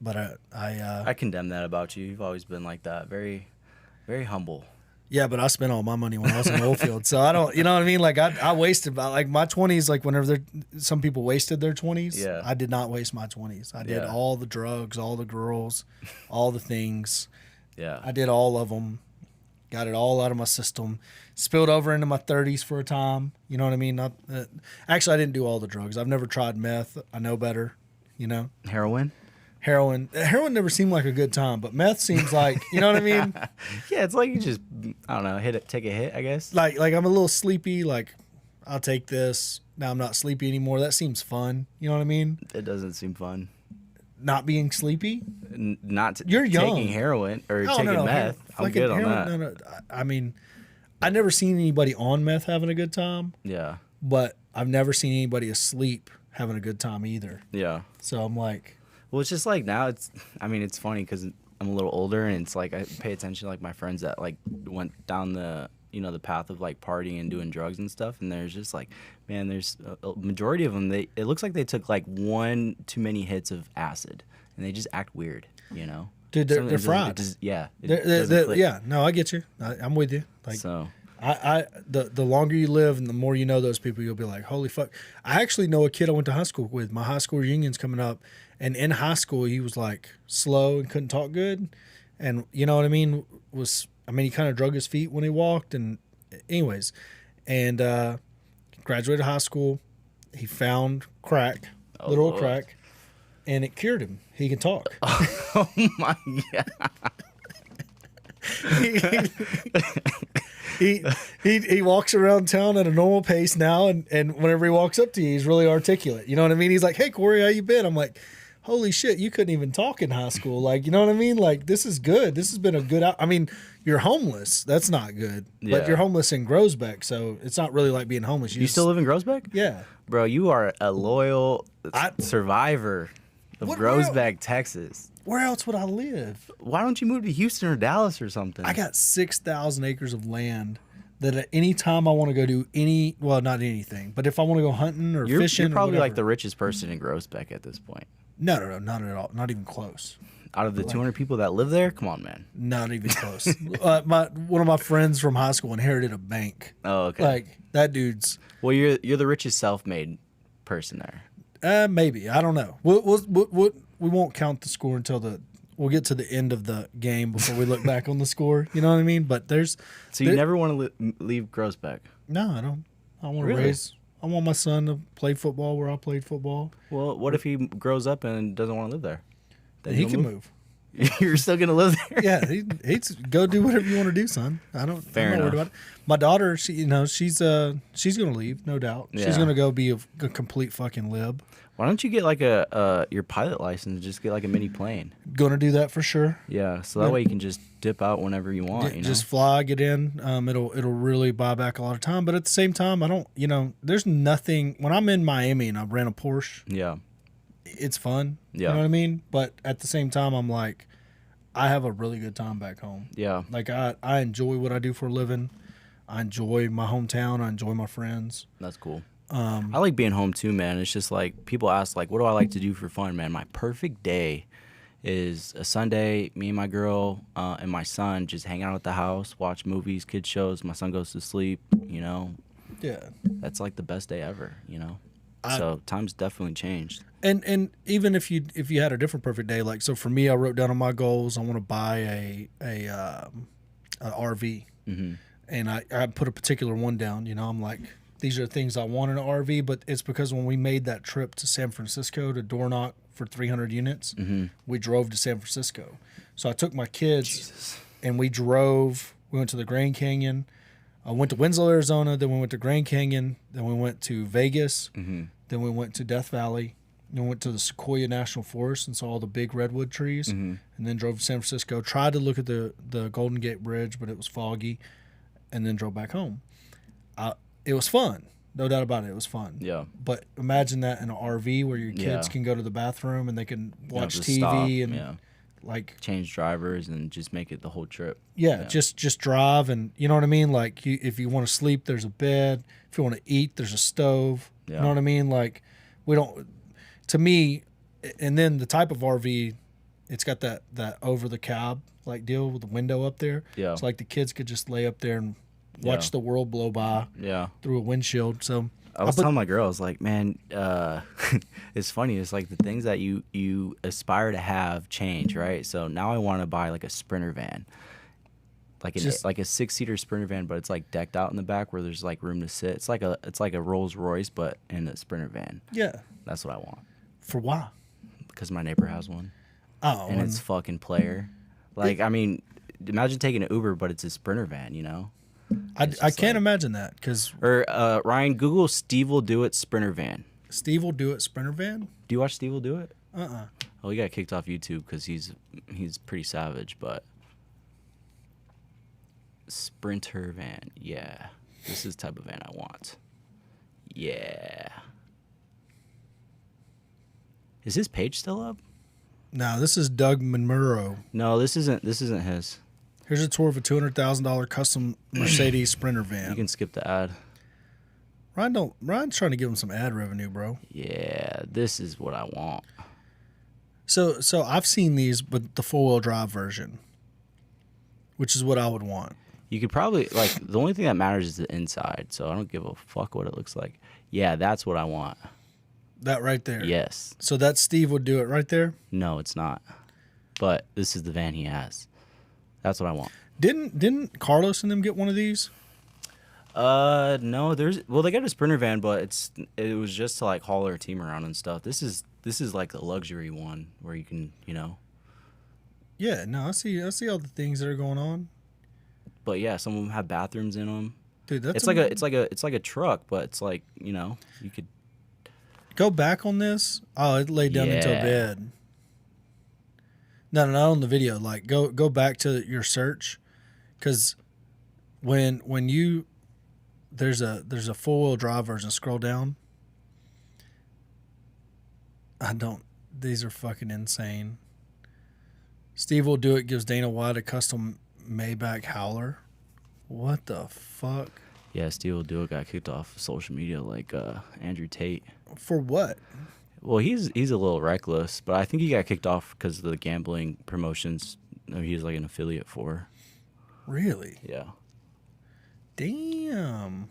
But I condemn that about you. You've always been like that. Very, very humble. yeah, but I spent all my money when I was in the oil field. So I don't, you know what I mean? Like, I wasted, like, my 20s, like, whenever some people wasted their 20s, Yeah. I did not waste my 20s. I did Yeah. all the drugs, all the girls, all the things. Yeah. I did all of them. Got it all out of my system. Spilled over into my 30s for a time. You know what I mean? Actually, I didn't do all the drugs. I've never tried meth. I know better, you know? Heroin? Heroin never seemed like a good time, but meth seems like, you know what I mean? Yeah, it's like you just, I don't know, take a hit, I guess. Like I'm a little sleepy. Like, I'll take this. Now I'm not sleepy anymore. That seems fun. You know what I mean? It doesn't seem fun. not being sleepy. You're young. taking heroin or Oh, taking meth. I'm Like good on that. No. I mean, I've never seen anybody on meth having a good time, Yeah. but I've never seen anybody asleep having a good time either. Yeah. So I'm like, Well, it's just like now it's funny because I'm a little older and it's like I pay attention to like my friends that like went down the the path of like partying and doing drugs and stuff, and there's just like, man, there's a majority of them, it looks like they took like one too many hits of acid and they just act weird, dude, they're fried. Yeah. Yeah, no, I get you. I'm with you. Like, So the longer you live and the more you know those people, you'll be like, holy fuck. I actually know a kid I went to high school with. My high school reunion's coming up, and in high school he was like slow and couldn't talk good, and you know what I mean. He kind of drug his feet when he walked, and anyways, and graduated high school. He found crack, little Lord. crack, and it cured him. He can talk. oh my god. He walks around town at a normal pace now, and whenever he walks up to you, he's really articulate. You know what I mean? He's like, "Hey Corey, how you been?" I'm like, "Holy shit, you couldn't even talk in high school." Like, you know what I mean? Like, this is good. This has been a good. You're homeless. That's not good. Yeah. But you're homeless in Groesbeck, so it's not really like being homeless. You still live in Groesbeck? Yeah. Bro, you are a loyal survivor of What- Groesbeck, Texas. Where else would I live? Why don't you move to Houston or Dallas or something? I got 6,000 acres of land that at any time I want to go do not anything, but if I want to go hunting or fishing, You're probably or like the whatever. richest person in Groesbeck at this point. No, not at all. Not even close. Out of the 200 people that live there, come on, man. Not even close. One of my friends from high school inherited a bank. Oh, okay. Like that dude's. Well, you're the richest self-made person there. Maybe I don't know. We won't count the score until we'll get to the end of the game before we look back on the score. You know what I mean? But So you never want to leave Groesbeck? No, I don't. I want to Really? raise. I want my son to play football where I played football. Well, what if he grows up and doesn't want to live there? Then He he'll can move. You're still gonna live there? Yeah, he's go do whatever you want to do, son. I'm not worried enough. about it. My daughter, she's gonna leave, no doubt. Yeah. She's gonna go be a complete fucking lib. Why don't you get like your pilot license and just get like a mini plane? Gonna do that for sure. Yeah, so that way you can just dip out whenever you want. Just fly, get in. It'll really buy back a lot of time. But at the same time, I don't. There's nothing. When I'm in Miami and I rent a Porsche, Yeah. it's fun. Yeah. You know what I mean? But at the same time, I'm like, I have a really good time back home. Yeah. Like I enjoy what I do for a living. I enjoy my hometown. I enjoy my friends. That's cool. I like being home too, man. It's just like people ask, like, what do I like to do for fun, man? My perfect day is a Sunday, me and my girl and my son just hang out at the house, watch movies, kid shows. My son goes to sleep, Yeah. That's like the best day ever, So times definitely changed. And even if you had a different perfect day, like, so for me, I wrote down on my goals, I want to buy a RV. Mm-hmm. And I put a particular one down. I'm like, these are things I want in an RV, but it's because when we made that trip to San Francisco to door knock for 300 units, we drove to San Francisco. So I took my kids and we went to the Grand Canyon. I went to Winslow, Arizona, then we went to Grand Canyon, then we went to Vegas, then we went to Death Valley, then we went to the Sequoia National Forest and saw all the big redwood trees, and then drove to San Francisco, tried to look at the Golden Gate Bridge, but it was foggy, and then drove back home. It was fun. No doubt about it. It was fun. Yeah. But imagine that in an RV where your kids can go to the bathroom and they can watch TV and like change drivers and just make it the whole trip. Yeah. Just drive, and you know what I mean? Like if you want to sleep, there's a bed. If you want to eat, there's a stove. Yeah. You know what I mean? Like to me, and then the type of RV, it's got that over the cab like deal with the window up there. Yeah. It's like the kids could just lay up there and watch the world blow by through a windshield. So I was telling my girl, I was like, man, it's funny. It's like the things that you aspire to have change, right? So now I want to buy like a Sprinter van, like a 6-seater Sprinter van, but it's like decked out in the back where there's like room to sit. It's like a Rolls Royce, but in a Sprinter van. yeah. That's what I want. For why? Because my neighbor has one. Oh, And it's fucking player. Like, I mean, imagine taking an Uber, but it's a Sprinter van, I can't imagine that because Or Ryan, Google Steve Will Do It Sprinter van. Steve Will Do It Sprinter van. Do you watch Steve Will Do It? Oh, he got kicked off YouTube because he's pretty savage, but Sprinter van, yeah. This is the type of van I want. Yeah. Is his page still up? No, this is Doug Monroe. No, this isn't his. Here's a tour of a $200,000 custom Mercedes Sprinter van. You can skip the ad. Ryan's trying to give him some ad revenue, bro. Yeah, this is what I want. So I've seen these, but the 4-wheel drive version, which is what I would want. You could probably, like, the only thing that matters is the inside, so I don't give a fuck what it looks like. Yeah, that's what I want. That right there. Yes. So that Steve would do it right there? No, it's not. But this is the van he has. That's what I want. Didn't Carlos and them get one of these? No, they got a Sprinter van, but it was just to like haul our team around and stuff. This is like a luxury one where you can, Yeah, no, I see all the things that are going on. But yeah, some of them have bathrooms in them. Dude, it's like a truck, but it's like, you could go back on this. Oh, it laid down into a bed. No, not on the video. Like go back to your search, because when you there's a 4-wheel drive version. Scroll down. These are fucking insane. Steve will do it. Gives Dana White a custom Maybach Howler. What the fuck? Yeah, Steve will do it. Got kicked off social media like Andrew Tate. For what? Well, he's a little reckless, but I think he got kicked off because of the gambling promotions he's like an affiliate for. Really? Yeah. Damn.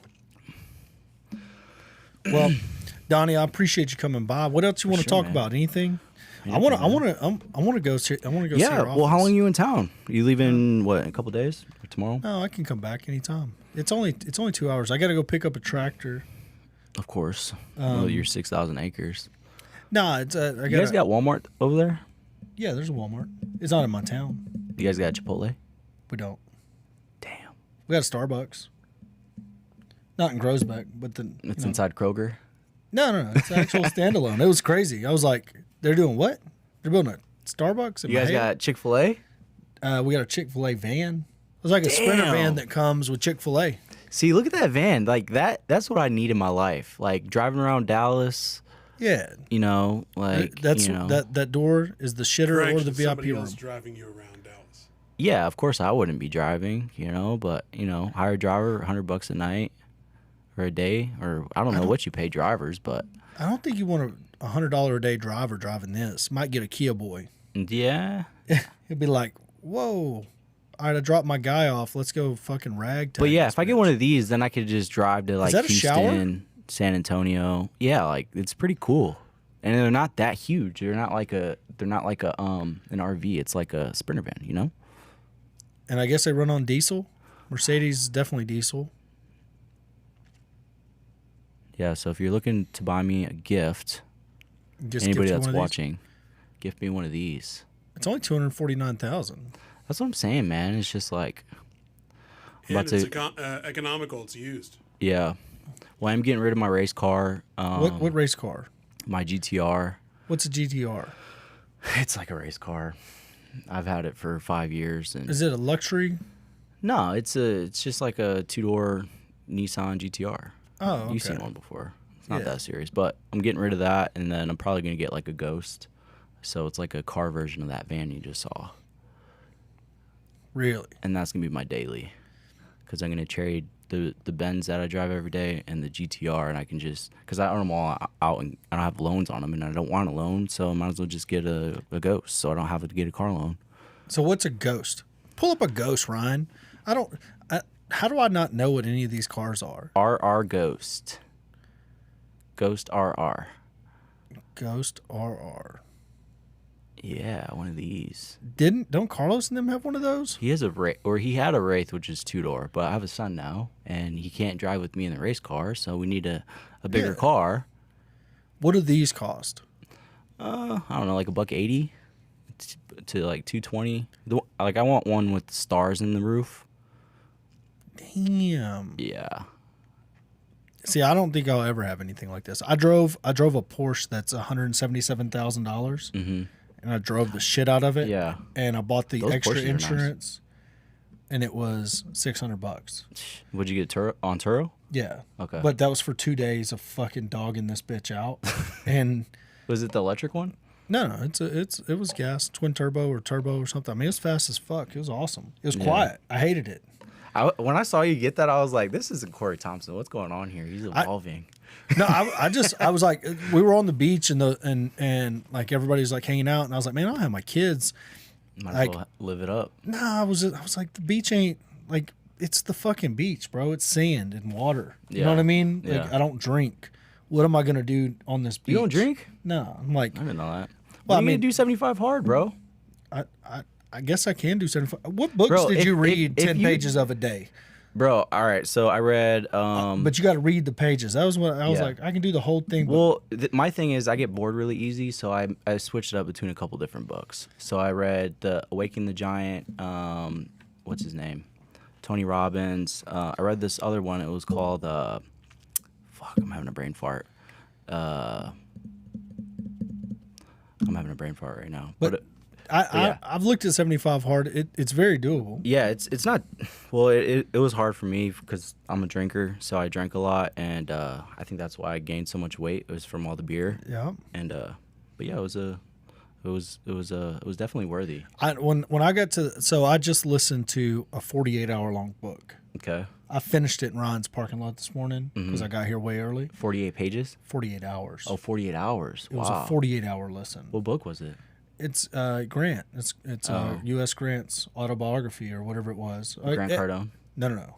Well, Donnie, I appreciate you coming by. What else you want to talk about? Anything? I want to go see. I want to go. Yeah. See your Well, how office. long are you in town? Are you leaving in a couple days or tomorrow? No, I can come back anytime. It's only 2 hours. I got to go pick up a tractor. Of course. Your 6,000 acres. No, it's You guys got Walmart over there? Yeah, there's a Walmart. It's not in my town. You guys got Chipotle? We don't. Damn. We got a Starbucks. Not in Groesbeck, but It's inside Kroger. No. It's an actual standalone. It was crazy. I was like, they're doing what? They're building a Starbucks? You guys got Chick-fil-A? We got a Chick-fil-A van. It was like a Sprinter van that comes with Chick-fil-A. See, look at that van. Like that's what I need in my life. Like driving around Dallas. Yeah. That door is the shitter or the VIP somebody room. else driving you around Dallas. Yeah, of course I wouldn't be driving, but hire a driver, $100 a night or a day, or I don't know what you pay drivers, but I don't think you want a $100 a day driver driving this. Might get a Kia Boy. yeah. He'll be like, whoa. All right, I dropped my guy off. Let's go fucking ragtag. But yeah, if I get one of these, then I could just drive to like that a shower? Houston, San Antonio. Yeah, like it's pretty cool. And they're not that huge. They're not like an RV. It's like a Sprinter van, And I guess they run on diesel. Mercedes is definitely diesel. Yeah, so if you're looking to buy me a gift, Just anybody gift you that's one of these. watching, gift me one of these. It's only $249,000. That's what I'm saying, man. It's just like And it's economical. It's used. yeah. Well, I'm getting rid of my race car. What race car? My GTR. What's a GTR? It's like a race car. I've had it for 5 years, and Is it a luxury? no, it's just like a 2-door Nissan GTR. Oh, okay. You've seen one before. It's not Yeah. that serious, but I'm getting rid of that, and then I'm probably gonna get like a Ghost. So it's like a car version of that van you just saw, Really? and that's gonna be my daily, because I'm gonna trade the Benz that I drive every day and the GTR, and I can just because I own them all out and I don't have loans on them, and I don't want a loan, so I might as well just get a Ghost, so I don't have to get a car loan. So what's a Ghost? Pull up a Ghost, Ryan. How do I not know what any of these cars are? RR Ghost. Ghost RR. Ghost RR. Yeah, one of these. Don't Carlos and them have one of those? He has he had a Wraith, which is 2-door, but I have a son now, and he can't drive with me in the race car, so we need a bigger Yeah. car. What do these cost? I don't know, like $180 to like $220. Like I want one with stars in the roof. Damn. Yeah. See, I don't think I'll ever have anything like this. I drove a Porsche that's $177,000, and I drove the shit out of it. Yeah. And I bought the Those extra Porsches are nice. insurance, and it was $600. Would you get on Turo? Yeah. Okay. But that was for 2 days of fucking dogging this bitch out, and Was it the electric one? no, it was gas, twin turbo or turbo or something. I mean, it was fast as fuck. It was awesome. It was quiet. I hated it. When I saw you get that, I was like, "This isn't Corey Thompson. What's going on here? He's evolving." No, I was like, we were on the beach and like everybody's like hanging out, and I was like, man, I don't have my kids. Might Like- as well live it up. No, I was like, the beach ain't like, it's the fucking beach, bro. It's sand and water. You know Yeah. what I mean? Like, Yeah. I don't drink. What am I gonna do on this beach? You don't drink? No, I'm like, I didn't know that. Well, Well, I I mean, mean- do 75 hard, bro. I guess I can do 75. What books Bro, did you if read 10 you- pages of a day? Bro, all right. So I read. But you got to read the pages. That was what I was Yeah. like. I can do the whole thing. But Well, my thing is I get bored really easy, so I switched it up between a couple different books. So I read the Awaken the Giant. What's his name? Tony Robbins. I read this other one. It was called. Fuck, I'm having a brain fart. I'm having a brain fart right now. But yeah. I've looked at 75 hard. It's very doable. Yeah, it's not. Well, it was hard for me because I'm a drinker, so I drank a lot, and I think that's why I gained so much weight. It was from all the beer. Yeah. And but yeah, it was definitely worthy. When I got to, so I just listened to a 48-hour long book. Okay. I finished it in Ryan's parking lot this morning because I got here way early. 48 pages. 48 hours. Oh, 48 hours. It was Wow. a 48-hour listen. What book was it? It's Grant. It's U.S. Grant's autobiography or whatever it was. Grant Cardone. No.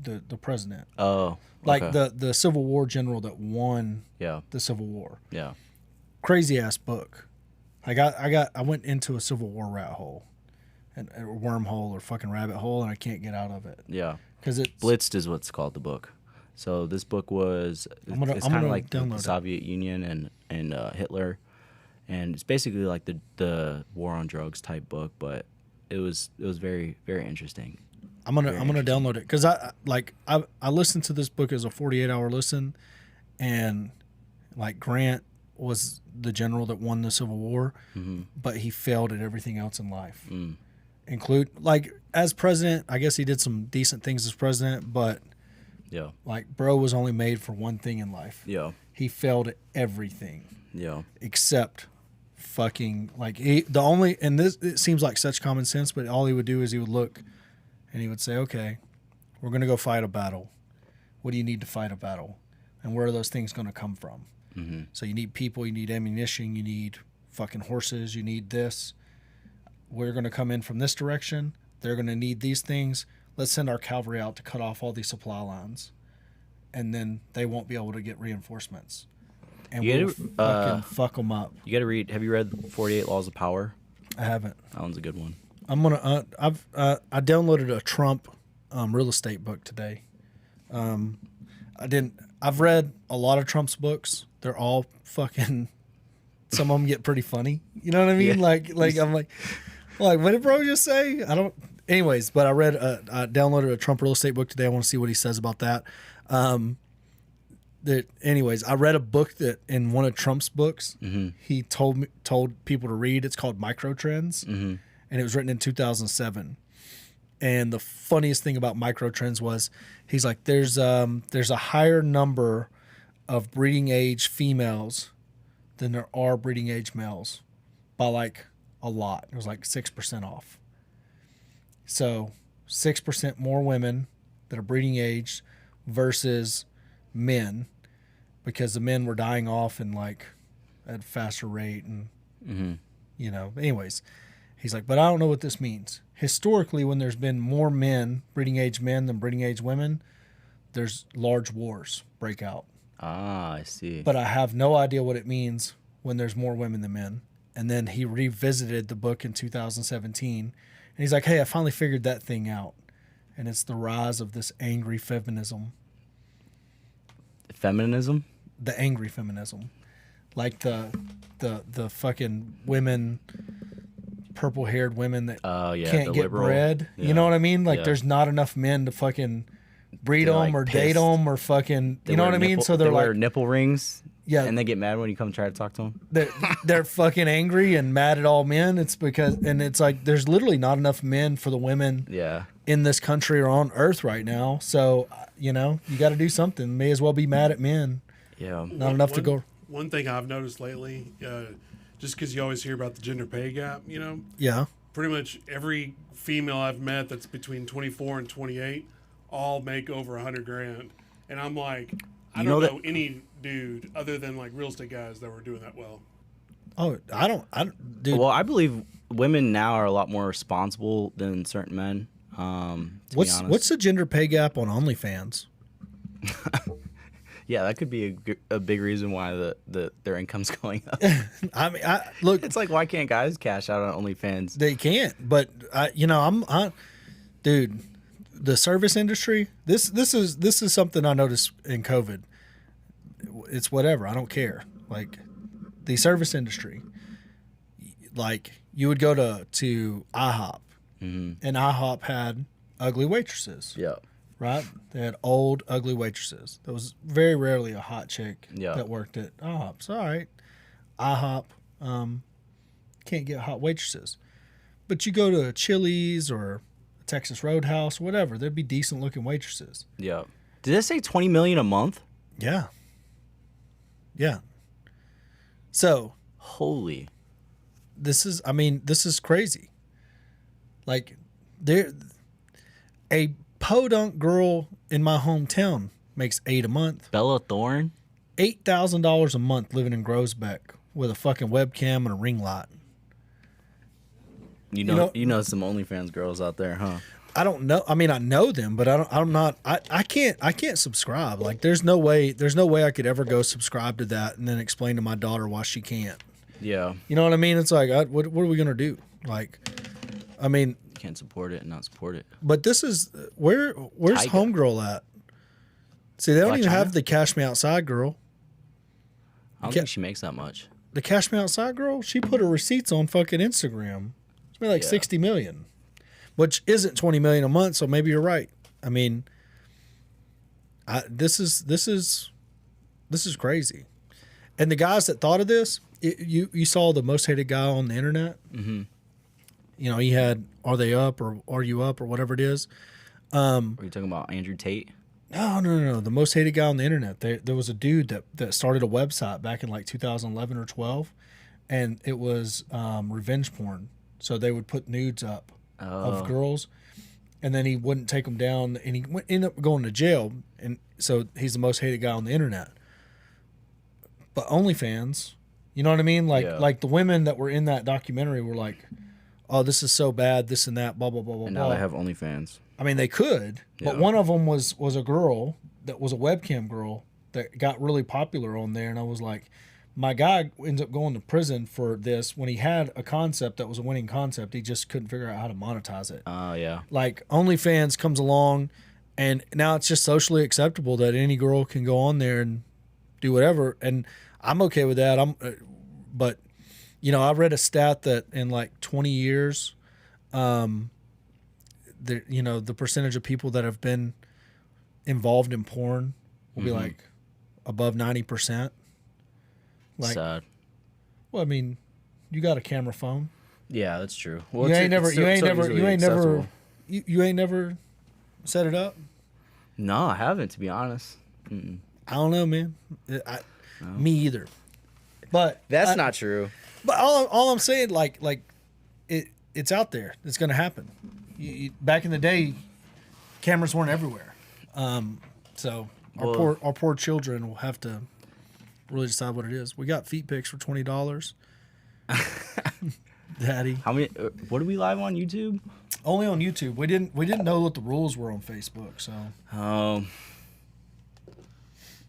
The president. Oh. Like okay. the Civil War general that won Yeah. the Civil War. Yeah. Crazy ass book. I went into a Civil War rat hole, and a wormhole or fucking rabbit hole, and I can't get out of it Yeah. because it's Blitzed is what's called the book. So this book was I'm gonna kind of like download the it. Soviet Union and Hitler, and it's basically like the war on drugs type book, but it was very very interesting. I'm gonna download it because I listened to this book as a 48-hour listen, and like Grant was the general that won the Civil War, but he failed at everything else in life. Include like as president, I guess he did some decent things as president, but Yeah. like bro was only made for one thing in life. Yeah. He failed at everything Yeah. except fucking like the only, and this, it seems like such common sense, but all he would do is he would look and he would say, okay, we're going to go fight a battle. What do you need to fight a battle? And where are those things going to come from? So you need people, you need ammunition, you need fucking horses, you need this. We're going to come in from this direction. They're going to need these things. Let's send our cavalry out to cut off all these supply lines. And then they won't be able to get reinforcements. And You we'll gotta, fucking fuck them up. You got to read. Have you read 48 Laws of Power? I haven't. That one's a good one. I'm gonna. I downloaded a Trump real estate book today. I didn't. I've read a lot of Trump's books. They're all fucking. Some of them get pretty funny. You know what I mean? Yeah. Like I'm like, what did bro just say? I don't. Anyways, but I downloaded a Trump real estate book today. I want to see what he says about that. Anyways, I read a book that in one of Trump's books, he told people to read. It's called Micro Trends, and it was written in 2007. And the funniest thing about micro trends was he's like, there's a higher number of breeding age females than there are breeding age males by like a lot. It was like 6% off. So 6% more women that are breeding age versus men, because the men were dying off in like at a faster rate and you know, anyways, he's like, but I don't know what this means. Historically, when there's been more men, breeding age men than breeding age women, there's large wars break out. Ah, I see. But I have no idea what it means when there's more women than men. And then he revisited the book in 2017. And he's like, hey, I finally figured that thing out. And it's the rise of this angry feminism. Feminism? The angry feminism. Like the fucking women, purple-haired women that Oh, yeah. can't the get liberal. bread. Yeah. You know what I mean? Like Yeah. there's not enough men to fucking breed They're, them like, or date pissed. them or fucking, They you know wear what I mean? nipple- So they're they wear like, nipple rings. Yeah. And they get mad when you come try to talk to them. they're fucking angry and mad at all men. It's because, and it's like, there's literally not enough men for the women Yeah. in this country or on earth right now. So, you know, you got to do something. May as well be mad at men. Yeah. Not enough to go. One thing I've noticed lately, just because you always hear about the gender pay gap, you know, Yeah. pretty much every female I've met that's between 24 and 28 all make over 100 grand. And I'm like, I You know don't that- know any dude other than like real estate guys that were doing that well. Oh, I don't, dude. Well, I believe women now are a lot more responsible than certain men. To be honest. What's the gender pay gap on OnlyFans? Yeah, that could be a big reason why their income's going up. I mean, look, It's like, why can't guys cash out on OnlyFans? they can't. But dude, the service industry. This is something I noticed in COVID. It's whatever. I don't care. Like the service industry. Like you would go to IHOP, and IHOP had ugly waitresses. Yeah. Right? They had old, ugly waitresses. There was very rarely a hot chick Yeah. that worked at IHOP. So, all right, IHOP can't get hot waitresses. But you go to a Chili's or a Texas Roadhouse, whatever, there'd be decent-looking waitresses. Yeah. Did it say $20 million a month? Yeah. Yeah. So, Holy. this is crazy. Like, a podunk girl in my hometown makes $8,000 a month. Bella Thorne? $8,000 a month living in Groesbeck with a fucking webcam and a ring light. You know some OnlyFans girls out there, huh? I don't know. I mean, I know them, but I can't subscribe. Like, there's no way I could ever go subscribe to that and then explain to my daughter why she can't. Yeah. You know what I mean? It's like, what are we gonna do? Like, I mean, You can't support it and not support it. but this is where's Tyga. Homegirl at? See, they don't Why, even China? have the Cash Me Outside girl. I don't think she makes that much. The Cash Me Outside girl, she put her receipts on fucking Instagram. It's made like Yeah. 60 million, which isn't 20 million a month. So maybe you're right. I mean, this is crazy. And the guys that thought of this, you saw the most hated guy on the internet. Mm-hmm. You know, he had "Are they up?" or "Are you up?" or whatever it is. Are you talking about Andrew Tate? No. The most hated guy on the internet. There was a dude that started a website back in like 2011 or 12, and it was revenge porn. So they would put nudes up of girls, and then he wouldn't take them down, and he ended up going to jail. And so he's the most hated guy on the internet. But OnlyFans, you know what I mean? Like the women that were in that documentary were like, "Oh, this is so bad, this and that, blah blah blah blah." And blah. now they have OnlyFans. I mean, they could, but Yeah. one of them was a girl that was a webcam girl that got really popular on there, and I was like, my guy ends up going to prison for this when he had a concept that was a winning concept. He just couldn't figure out how to monetize it. Oh, yeah. Like OnlyFans comes along, and now it's just socially acceptable that any girl can go on there and do whatever, and I'm okay with that. But you know, I read a stat that in like 20 years, the percentage of people that have been involved in porn will be like above 90%. Like, Sad. well, I mean, you got a camera phone. Yeah, that's true. Well, You it's- ain't never, it's you so- ain't so never, easily you ain't never, accessible. you ain't never set it up. No, I haven't, to be honest. I don't know, man. Me either. But That's not true. But all I'm saying, like it's out there. It's gonna happen. Back in the day, cameras weren't everywhere. So our poor children will have to really decide what it is. We got feet pics for $20. Daddy. How many? What are we live on YouTube? Only on YouTube. We didn't know what the rules were on Facebook, so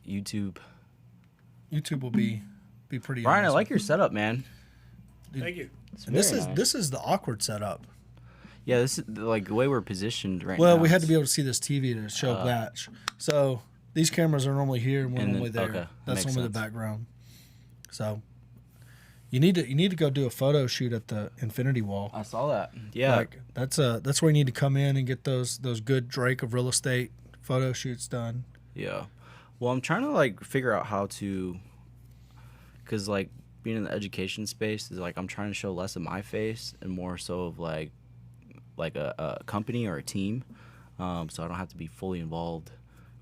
YouTube. YouTube will be pretty. Brian, I awesome. like your setup, man. Thank you. And this very is nice. this is the awkward setup. Yeah, this is like the way we're positioned right now. Well, we had to be able to see this TV to show Batch. So these cameras are normally here and we're And then- normally there. okay, that That's makes normally the sense. background. So you need to go do a photo shoot at the Infinity Wall. I saw that. Yeah. Like that's where you need to come in and get those good Drake of real estate photo shoots done. Yeah. Well, I'm trying to like figure out how to, because like being in the education space is like I'm trying to show less of my face and more so of like a company or a team, so I don't have to be fully involved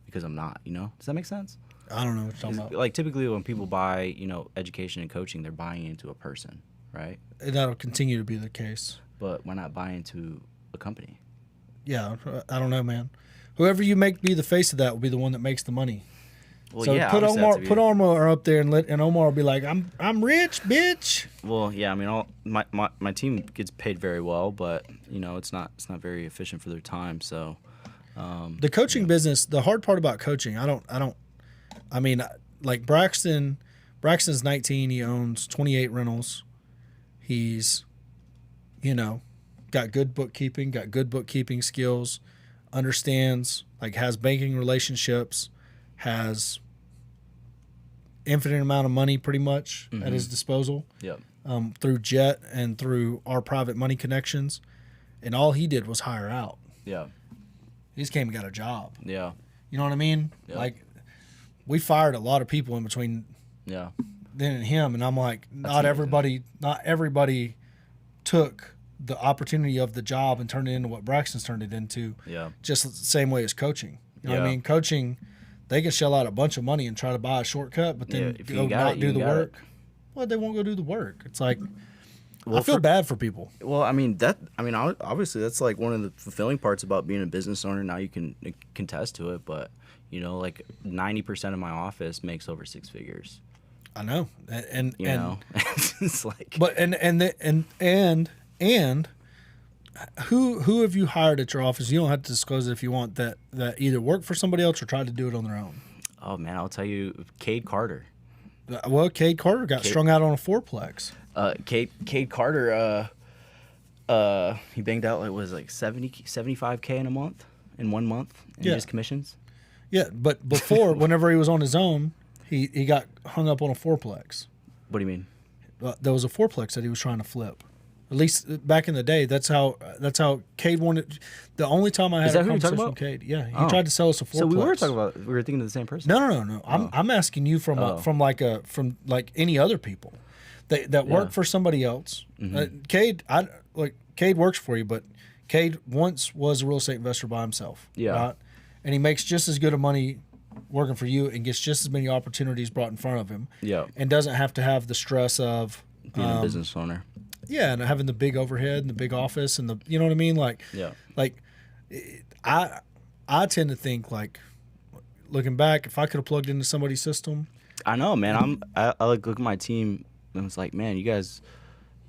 because I'm not. You know, does that make sense? I don't know what you're talking about. Like typically when people buy education and coaching, they're buying into a person, right? And that'll continue to be the case. But why not buy into a company? Yeah, I don't know, man. Whoever you make be the face of that will be the one that makes the money. Well, So yeah, put obviously Omar up there and Omar will be like, I'm rich, bitch. Well, yeah, I mean, my team gets paid very well, but it's not very efficient for their time. So The coaching business, the hard part about coaching, I mean, like Braxton's 19, he owns 28 rentals. He's, got good bookkeeping skills, understands, like has banking relationships, has infinite amount of money pretty much at his disposal. Yep. Through Jet and through our private money connections. And all he did was hire out. Yeah. He just came and got a job. Yeah. You know what I mean? Yep. Like, we fired a lot of people in between Yeah. then and him, and I'm like, not amazing. everybody took the opportunity of the job and turned it into what Braxton's turned it into. Yeah. Just the same way as coaching. You know what I Yeah. mean? Coaching, they can shell out a bunch of money and try to buy a shortcut, but then Yeah, if you go got not it, do you the got work. Well, they won't go do the work. It's like, Well, I feel bad for people. Well, obviously that's like one of the fulfilling parts about being a business owner. Now you can contest to it, but like 90% of my office makes over six figures. I know, and It's like, but and who have you hired at your office? You don't have to disclose it if you want, that either work for somebody else or tried to do it on their own. oh man, I'll tell you, Cade Carter. Well, Cade Carter got strung out on a fourplex. Cade Carter, he banged out, it was like 75K in 1 month in Yeah. his commissions. Yeah, but before, whenever he was on his own, he got hung up on a fourplex. What do you mean? There was a fourplex that he was trying to flip. At least back in the day, that's how Cade wanted. The only time I had Is that a who you're talking conversation with about? Cade, yeah, he Oh. tried to sell us a fourplex. So we were thinking of the same person. No. I'm asking you from like any other people that work for somebody else. Cade, Cade works for you, but Cade once was a real estate investor by himself. Yeah. Right? And he makes just as good of money working for you and gets just as many opportunities brought in front of him. Yeah. And doesn't have to have the stress of being a business owner. Yeah, and having the big overhead and the big office and you know what I mean? Like, yeah. Like, I tend to think, like, looking back, if I could have plugged into somebody's system. I know, man. I like look at my team and it's like, man, you guys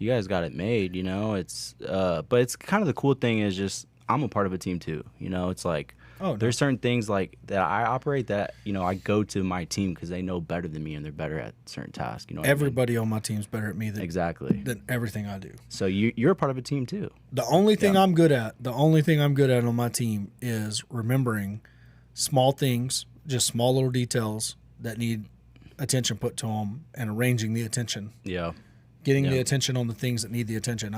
got it made, It's but it's kind of the cool thing is just I'm a part of a team too, It's like there's certain things like that I operate that I go to my team because they know better than me and they're better at certain tasks. Everybody on my team's better at me than everything I do. So you're a part of a team too. The only thing I'm good at on my team is remembering small things, just small little details that need attention put to them, and arranging the attention. Yeah. Getting the attention on the things that need the attention.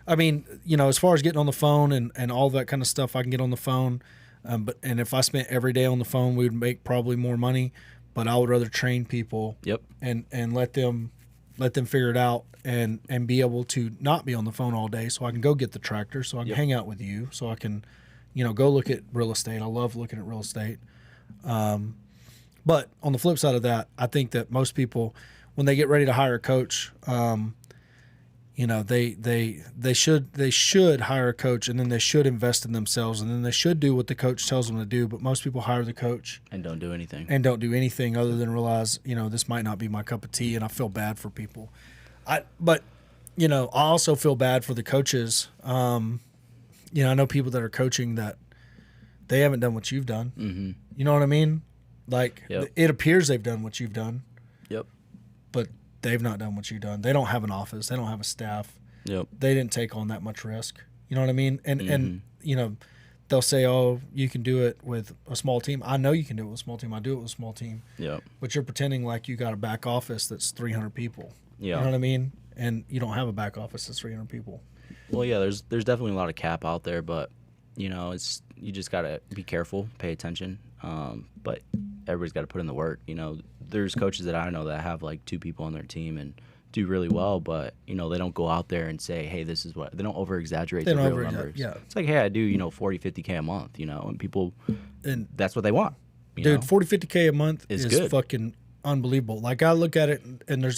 I mean, as far as getting on the phone and all that kind of stuff, I can get on the phone. But if I spent every day on the phone, we would make probably more money. But I would rather train people. Yep. And let them figure it out and be able to not be on the phone all day, so I can go get the tractor, so I can hang out with you, so I can, go look at real estate. I love looking at real estate. But on the flip side of that, I think that most people, when they get ready to hire a coach, they should hire a coach, and then they should invest in themselves, and then they should do what the coach tells them to do. But most people hire the coach and don't do anything other than realize, this might not be my cup of tea, and I feel bad for people. I also feel bad for the coaches. I know people that are coaching that they haven't done what you've done. Mm-hmm. You know what I mean? Like, it appears they've done what you've done. Yep. But they've not done what you've done. They don't have an office. They don't have a staff. Yep. They didn't take on that much risk. You know what I mean? And they'll say, "Oh, you can do it with a small team." I know you can do it with a small team. I do it with a small team. Yeah. But you're pretending like you got a back office that's 300 people. Yeah. You know what I mean? And you don't have a back office that's 300 people. Well, yeah, there's definitely a lot of cap out there, but you know, you just gotta be careful, pay attention. But everybody's got to put in the work. You know, there's coaches that I know that have like 2 people on their team and do really well, but you know, they don't go out there and say, hey, this is what, they don't over exaggerate the real numbers. Yeah. It's like, hey, I do, you know, 40, 50K a month, you know, and people, And that's what they want. You dude, know? 40, 50K a month It's is good. fucking unbelievable. Like I look at it and there's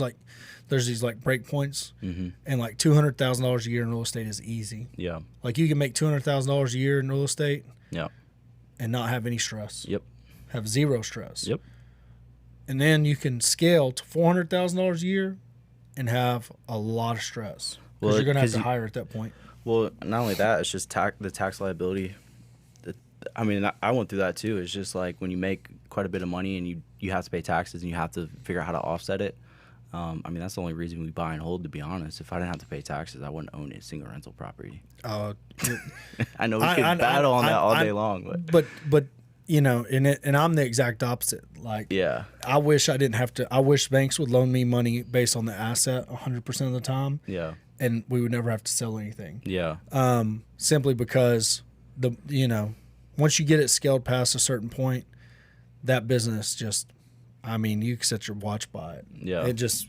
these like break points, and like $200,000 a year in real estate is easy. Yeah. Like you can make $200,000 a year in real estate Yeah. and not have any stress. Yep. Have zero stress. Yep. And then you can scale to $400,000 a year and have a lot of stress because Well, you're going to have 'cause to you- hire at that point. Well, not only that, it's just the tax liability. I mean, I went through that too. It's just like when you make quite a bit of money and you have to pay taxes and you have to figure out how to offset it. I mean, that's the only reason we buy and hold, to be honest. If I didn't have to pay taxes, I wouldn't own a single rental property. I know we could battle on that all day long, but you know, and I'm the exact opposite. Like, yeah, I wish I didn't have to. I wish banks would loan me money based on the asset 100% of the time, yeah, and we would never have to sell anything. yeah, Simply because once you get it scaled past a certain point, that business just, I mean, you can set your watch by it. Yeah. It just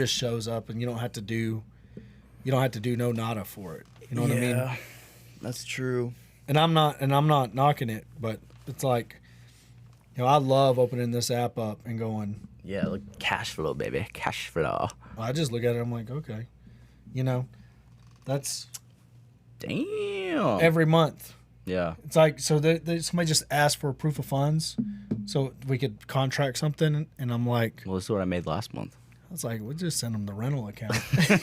shows up, and you don't have to do no nada for it. You know what I mean? That's true. And I'm not knocking it, but it's like, you know, I love opening this app up and going, Yeah, like cash flow, baby, cash flow. I just look at it, I'm like, okay, you know, that's Damn. every month. Yeah. It's like, so somebody just asked for a proof of funds so we could contract something, and I'm like, Well, this is what I made last month. I was like, we'll just send them the rental account.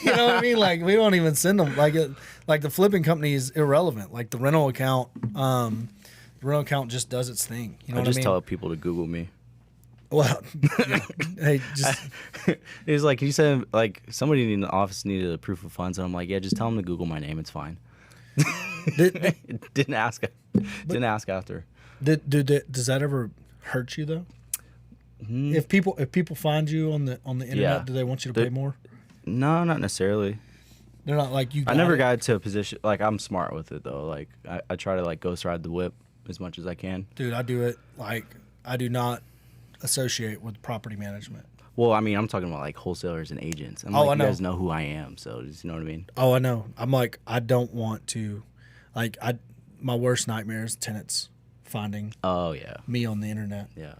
You know what I mean? Like, we don't even send them. Like the flipping company is irrelevant. Like the rental account just does its thing. You know I what I just mean? tell people to Google me. Well, yeah. Hey, just It was like, he said, like, somebody in the office needed a proof of funds, and I'm like, yeah, just tell them to Google my name. It's fine. Didn't ask after. does that ever hurt you though? If people find you on the internet, Yeah. do they want you to pay more? No, not necessarily. They're not like you. I never got to a position, like, I'm smart with it though. Like, I try to like ghost ride the whip as much as I can. Dude, I do it like I do not associate with property management. Well, I mean, I'm talking about like wholesalers and agents. I'm Oh, like, I know. you guys know who I am, so just, you know what I mean? Oh, I know. I'm like, I don't want to, like, my worst nightmare is tenants finding Oh yeah, me on the internet yeah.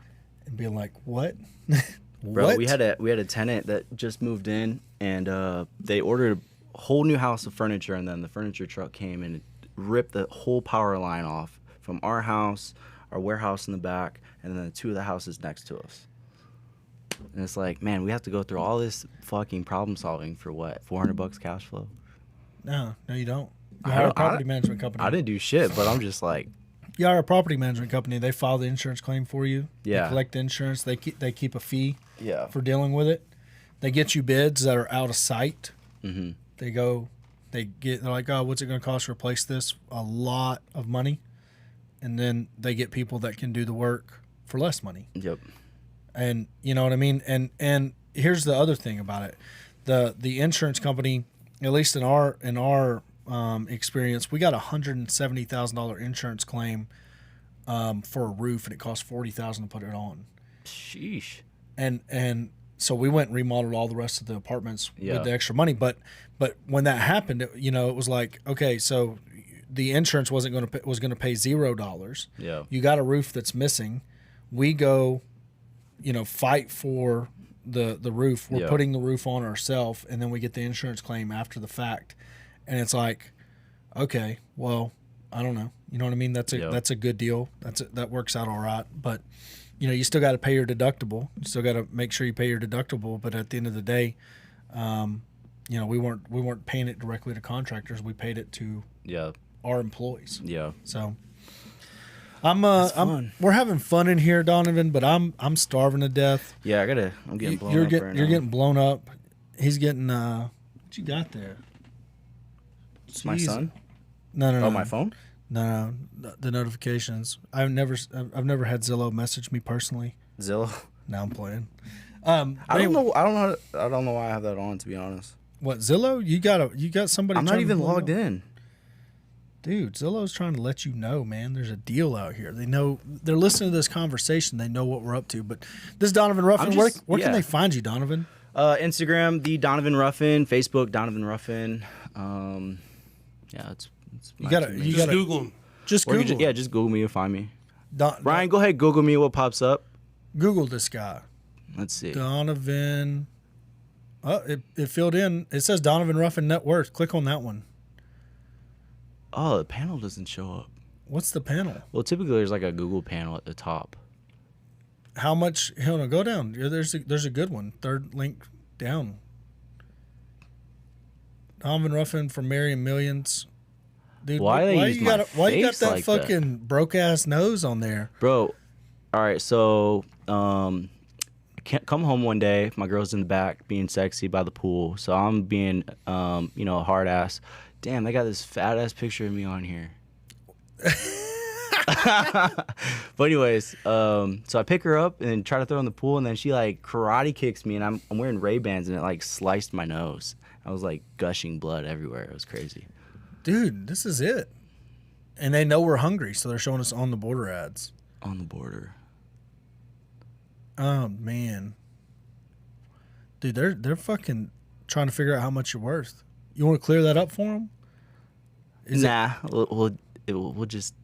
and being like, what? Bro, What? we had a tenant that just moved in, and they ordered a whole new house of furniture, and then the furniture truck came and ripped the whole power line off from our house, our warehouse in the back, and then the 2 of the houses next to us. And it's like, man, we have to go through all this fucking problem solving for what? $400 cash flow? No, you don't. You I hire a don't- property management company. I didn't do shit, but I'm just like, You hire a property management company. They file the insurance claim for you. Yeah. They collect the insurance. They keep a fee yeah, for dealing with it. They get you bids that are out of sight. mm-hmm. They're like, oh, what's it going to cost to replace this? A lot of money. And then they get people that can do the work for less money. Yep. And you know what I mean? And here's the other thing about it. The insurance company, at least in our experience, we got a $170,000 insurance claim for a roof, and it cost $40,000 to put it on. Sheesh. And so we went and remodeled all the rest of the apartments Yeah. with the extra money. But when that happened, it was like, okay, so the insurance was going to pay $0. Yeah. You got a roof that's missing. We go, fight for the roof. We're Yeah. putting the roof on ourselves, and then we get the insurance claim after the fact. And it's like, okay, well, I don't know. You know what I mean? That's a good deal. That works out all right. But you still got to pay your deductible. You still got to make sure you pay your deductible. But at the end of the day, we weren't paying it directly to contractors. We paid it to Yeah. our employees. Yeah. So we're having fun in here, Donovan, but I'm starving to death. Yeah, I'm getting blown You're up right now. You're getting blown up. He's getting what you got there? It's my Jeez. son? No. Oh, my phone? No, the notifications. I've never had Zillow message me personally. Zillow? Now I'm playing. I don't know why I have that on, to be honest. What, Zillow? You got somebody. I'm not trying to even blow logged up? in. Dude, Zillow's trying to let you know, man. There's a deal out here. They know they're listening to this conversation. They know what we're up to. But this Donovan Ruffin, where can they find you, Donovan? Instagram, the Donovan Ruffin. Facebook, Donovan Ruffin. Yeah, it's You gotta Google him. Just Google. Just Google me and find me. Ryan, Go ahead, Google me. What pops up? Google this guy. Let's see. Donovan. Oh, it filled in. It says Donovan Ruffin net worth. Click on that one. Oh, the panel doesn't show up. What's the panel? Well, typically there's like a Google panel at the top. How much? Hold on, go down. Yeah, there's a good one. Third link down. Donovan Ruffin for Marrying Millions. Dude, why you got that like fucking broke ass nose on there, bro? All right, so can't come home one day. My girl's in the back being sexy by the pool, so I'm being a hard ass. Damn, they got this fat ass picture of me on here. But anyways, so I pick her up and try to throw in the pool, and then she like karate kicks me, and I'm wearing Ray-Bans, and it like sliced my nose. I was like gushing blood everywhere. It was crazy. Dude, this is it. And they know we're hungry, so they're showing us on the border ads. On the border. Oh man, dude, they're fucking trying to figure out how much you're worth. You want to clear that up for them? We'll just,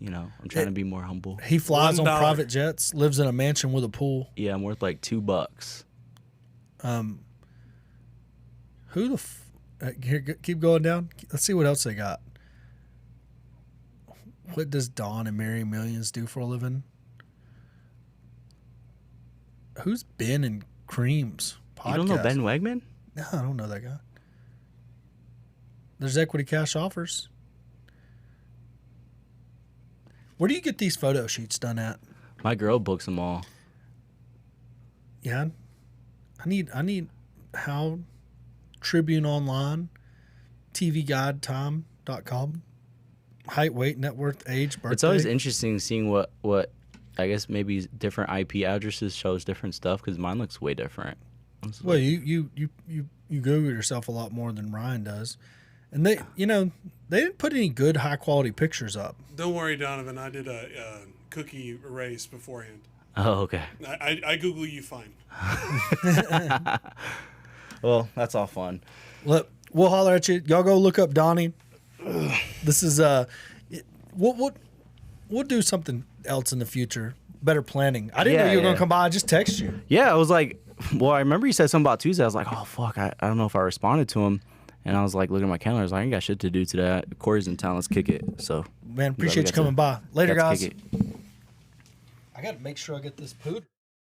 I'm trying to be more humble. He flies on $1. private jets, lives in a mansion with a pool. Yeah, I'm worth like $2. Who the here, keep going down. Let's see what else they got. What does Dawn and Marrying Millions do for a living? Who's Ben and Cream's podcast? You don't know Ben Wegman? No, I don't know that guy. There's equity cash offers. Where do you get these photo sheets done at? My girl books them all. Yeah, I need how Tribune Online, TVGuideTime.com, height, weight, net worth, age, birthday. It's always interesting seeing what I guess maybe different IP addresses shows different stuff because mine looks way different. Well, you Google yourself a lot more than Ryan does, and they didn't put any good high quality pictures up. Don't worry, Donovan. I did a cookie erase beforehand. Oh, okay. I Google you fine. Well, that's all fun. Look, we'll holler at you. Y'all go look up Donnie. This is we'll do something else in the future. Better planning. I didn't know you were gonna come by. I just text you. Yeah, I was like, well, I remember you said something about Tuesday. I was like, oh fuck, I don't know if I responded to him. And I was like, looking at my calendar. I was like, I ain't got shit to do today. Corey's in town. Let's kick it. So, man, appreciate you coming by. Later, guys. Kick it. I gotta make sure I get this pooter.